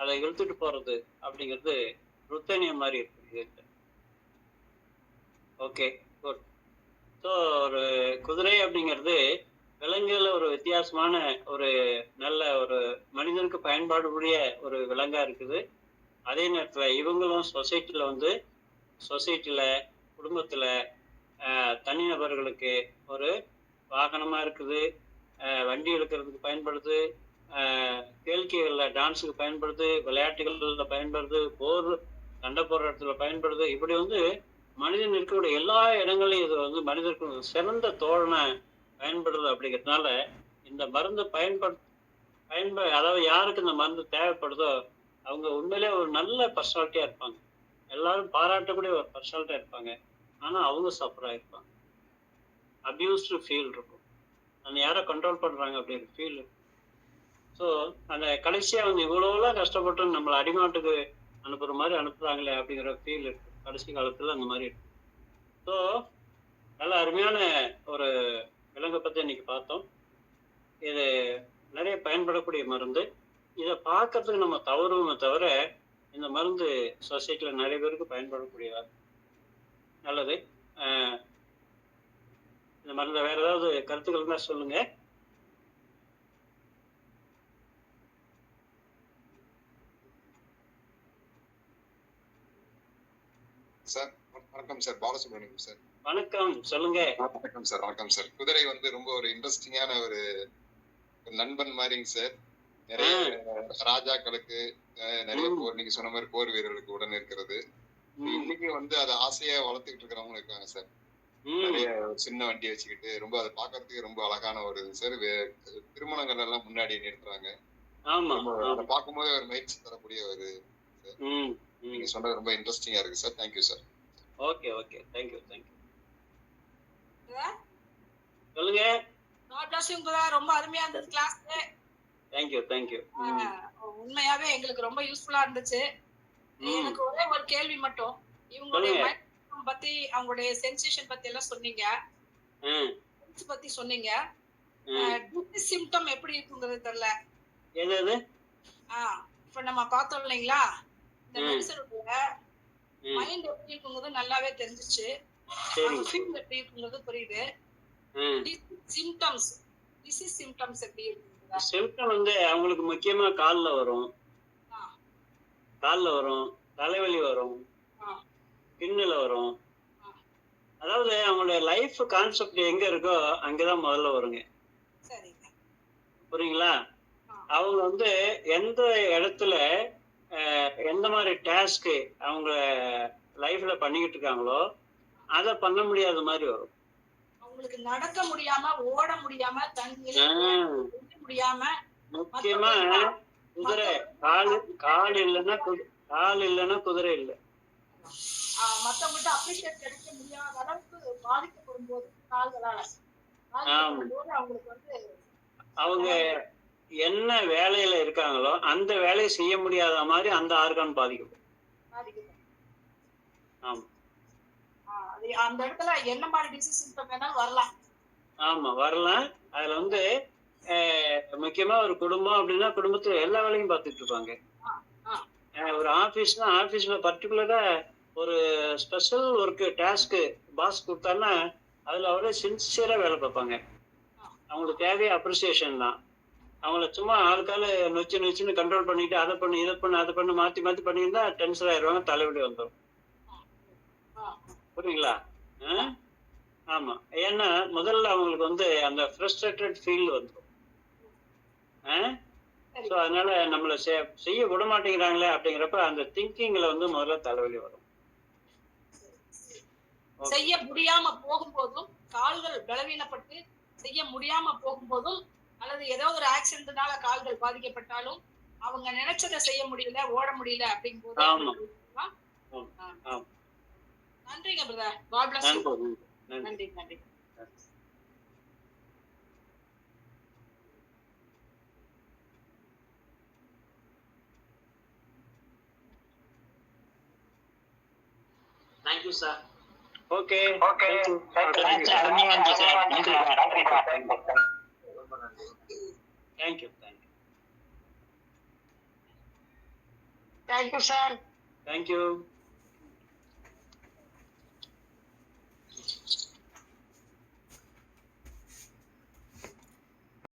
அதை இழுத்துட்டு போறது அப்படிங்கிறது ருத்தேனியம் மாதிரி இருக்கு. Okay, good. ஸோ ஒரு குதிரை அப்படிங்கிறது விலங்குல ஒரு வித்தியாசமான ஒரு நல்ல ஒரு மனிதனுக்கு பயன்பாடுடைய ஒரு விலங்கா இருக்குது. அதே நேரத்தில் இவங்களும் சொசைட்டியில் வந்து குடும்பத்தில் தனிநபர்களுக்கு ஒரு வாகனமா இருக்குது, வண்டி எடுக்கிறதுக்கு பயன்படுது, கேளிக்கைகளில் டான்ஸுக்கு பயன்படுது, விளையாட்டுகளில் பயன்படுது, போர் சண்டை போடுற இடத்துல பயன்படுது. இப்படி வந்து மனிதன் இருக்கக்கூடிய எல்லா இடங்களையும் இது வந்து மனிதனுக்கு சிறந்த தோழனை பயன்படுது. அப்படிங்கிறதுனால இந்த மருந்து அதாவது யாருக்கு இந்த மருந்து தேவைப்படுதோ அவங்க உண்மையிலே ஒரு நல்ல பர்சனாலிட்டியா இருப்பாங்க, எல்லாரும் பாராட்டக்கூடிய ஒரு பர்சனாலிட்டியா இருப்பாங்க. ஆனா அவங்க சஃபர் ஆயிருப்பாங்க, அபியூஸ்டு ஃபீல் இருக்கும், அந்த யாரை கண்ட்ரோல் பண்றாங்க அப்படிங்கிற ஃபீல் இருக்கும். ஸோ அந்த கடைசியா வந்து இவ்வளோலாம் கஷ்டப்பட்டு நம்மளை அடிமாட்டுக்கு அனுப்புற மாதிரி அனுப்புறாங்களே அப்படிங்கிற ஃபீல் இருக்கு கடைசி காலத்துல. அந்த மாதிரி இருக்கு. ஸோ நல்ல அருமையான ஒரு விலங்கை பத்தி இன்னைக்கு பார்த்தோம். இது நிறைய பயன்படக்கூடிய மருந்து. இதை பார்க்கறதுக்கு நம்ம தவறுமே தவிர இந்த மருந்து சொசைட்டில நிறைய பேருக்கு பயன்படக்கூடியதா. நல்லது. இந்த மருந்த வேற ஏதாவது கருத்துக்கள் இருந்தா சொல்லுங்க. சார் வணக்கம் சார், பாலசுப்ரமணியம் சார். வணக்கம், சொல்லுங்க. வணக்கம் சார். வணக்கம் சார். குதிரை வந்து ரொம்ப ஒரு இன்ட்ரெஸ்டிங்கான ஒரு நண்பன் மாதிரிங்க சார். நிறைய ராஜாக்களுக்கு நிறைய போர், நீங்க சொன்ன மாதிரி போர் வீரர்களுக்கு உடன் இருக்கிறது. இன்னைக்கு வந்து அதை ஆசையா வளர்த்துக்கிட்டு இருக்கிறவங்க இருக்காங்க சார். நிறைய சின்ன வண்டி வச்சுக்கிட்டு ரொம்ப அதை பாக்குறதுக்கு ரொம்ப அழகான ஒரு சார். திருமணங்கள் எல்லாம் முன்னாடி நிறுத்துறாங்க. அதை பார்க்கும் போது ஒரு மகிழ்ச்சி தரக்கூடிய ஒரு நீங்க சொன்னது ரொம்ப இன்ட்ரெஸ்டிங்கா இருக்கு sir. Thank you sir. Okay okay, thank you thank you. சொல்லுங்க. ரொம்ப அருமையா இருந்தது கிளாஸ். Thank you thank you. உண்மையாவே எங்களுக்கு ரொம்ப யூஸ்ஃபுல்லா இருந்துச்சு. எனக்கு ஒரே ஒரு கேள்வி மட்டும், இவங்களுடைய மைண்ட் பத்தி, அவங்களுடைய சென்சேஷன் பத்தி எல்லாம் சொன்னீங்க, பத்தி சொன்னீங்க. சிம்டம் எப்படி இருக்குங்கிறது தெரியல. எது இப்ப நம்ம பார்த்தோம் இல்லைங்களா, இந்த மனுஷனுடைய மைண்ட் எப்படி இருக்குங்கிறது நல்லாவே தெரிஞ்சிச்சு. ஃபீல் எப்படி இருக்குங்கிறது புரியுது. சிம்டம்ஸ், டிசீஸ் சிம்டம்ஸ் எப்படி இருக்கு? சிம்டம் வந்து அவங்களுக்கு முக்கியமா கால்ல வரும், தலைவலி வரும், ஸ்கின்ல வரும். அதாவது அவங்களுடைய லைஃப் கான்செப்ட் எங்க இருக்கோ அங்கதான் முதல்ல வருங்க. சரிங்க. புரியுங்களா? அவங்க வந்து எந்த இடத்துல எந்த மாதிரி டாஸ்க் அவங்க லைஃப்ல பண்ணிக்கிட்டு இருக்காங்களோ அதை பண்ண முடியாத மாதிரி வரும். அவங்களுக்கு நடக்க முடியாம, ஓட முடியாம, தண்ணி முடியாம, முக்கியமா குதிரை கால் இல்லைன்னா குதிரை இல்லை. மத்தவங்கள்ட்ட அப்ரிஷியேட் கிடைக்க முடியாத அளவுக்கு பாதிக்கப்படும் போது கால்களால அவங்களுக்கு வந்து அவங்க என்ன வேலையில இருக்காங்களோ அந்த வேலையை செய்ய முடியாத மாதிரி அந்த ஆர்கான் பாதிக்கப்படும். ஆமா, அந்த இடத்துல என்ன மாதிரி டிசீஸ் வேணாலும் வரலாம். ஆமா வரலாம். அதுல வந்து முக்கியமா ஒரு குடும்பம் அப்படின்னா குடும்பத்துல எல்லா வேலையும் பார்த்துட்டு இருப்பாங்க. ஒரு ஆபீஸ்னா ஆபீஸ்ல பர்டிகுலரா ஒரு ஸ்பெஷல் ஒர்க் டாஸ்க் பாஸ் கொடுத்தாருன்னா அதுல அவரே சின்சியரா வேலை பார்ப்பாங்க. அவங்களுக்கு தேவைய அப்ரிசியேஷன் தான். அவங்கள சும்மா ஆளுக்கால நொச்சுன்னு கண்ட்ரோல் பண்ணிட்டு அதை பண்ணு மாத்தி பண்ணியிருந்தா டென்ஷன் ஆயிடுவாங்க, தலைவலி வந்துடும். புரியுங்களா? ஆமா, ஏன்னா முதல்ல அவங்களுக்கு வந்து அந்த ஃப்ரஸ்ட்ரேட்டட் ஃபீல் வந்துடும். ஸோ அதனால நம்மளை செய்ய விட மாட்டேங்கிறாங்களே அப்படிங்கிறப்ப அந்த திங்கிங்ல வந்து முதல்ல தலைவலி வரும். செய்ய முடியாம போகும்போதும், கால்கள் பலவீனப்பட்டு செய்ய முடியாம போகும்போதும், அல்லது ஏதோ ஒரு ஆக்சிடென்ட்னால கால்கள் பாதிக்கப்பட்டாலும் அவங்க நினைச்சதை செய்ய முடியல, ஓட முடியல அப்படிங்கும்போது. நன்றிங்க பிரதர். God bless you. நன்றி. Thank you, sir. Okay. Thank you. Thank you, sir. Thank you.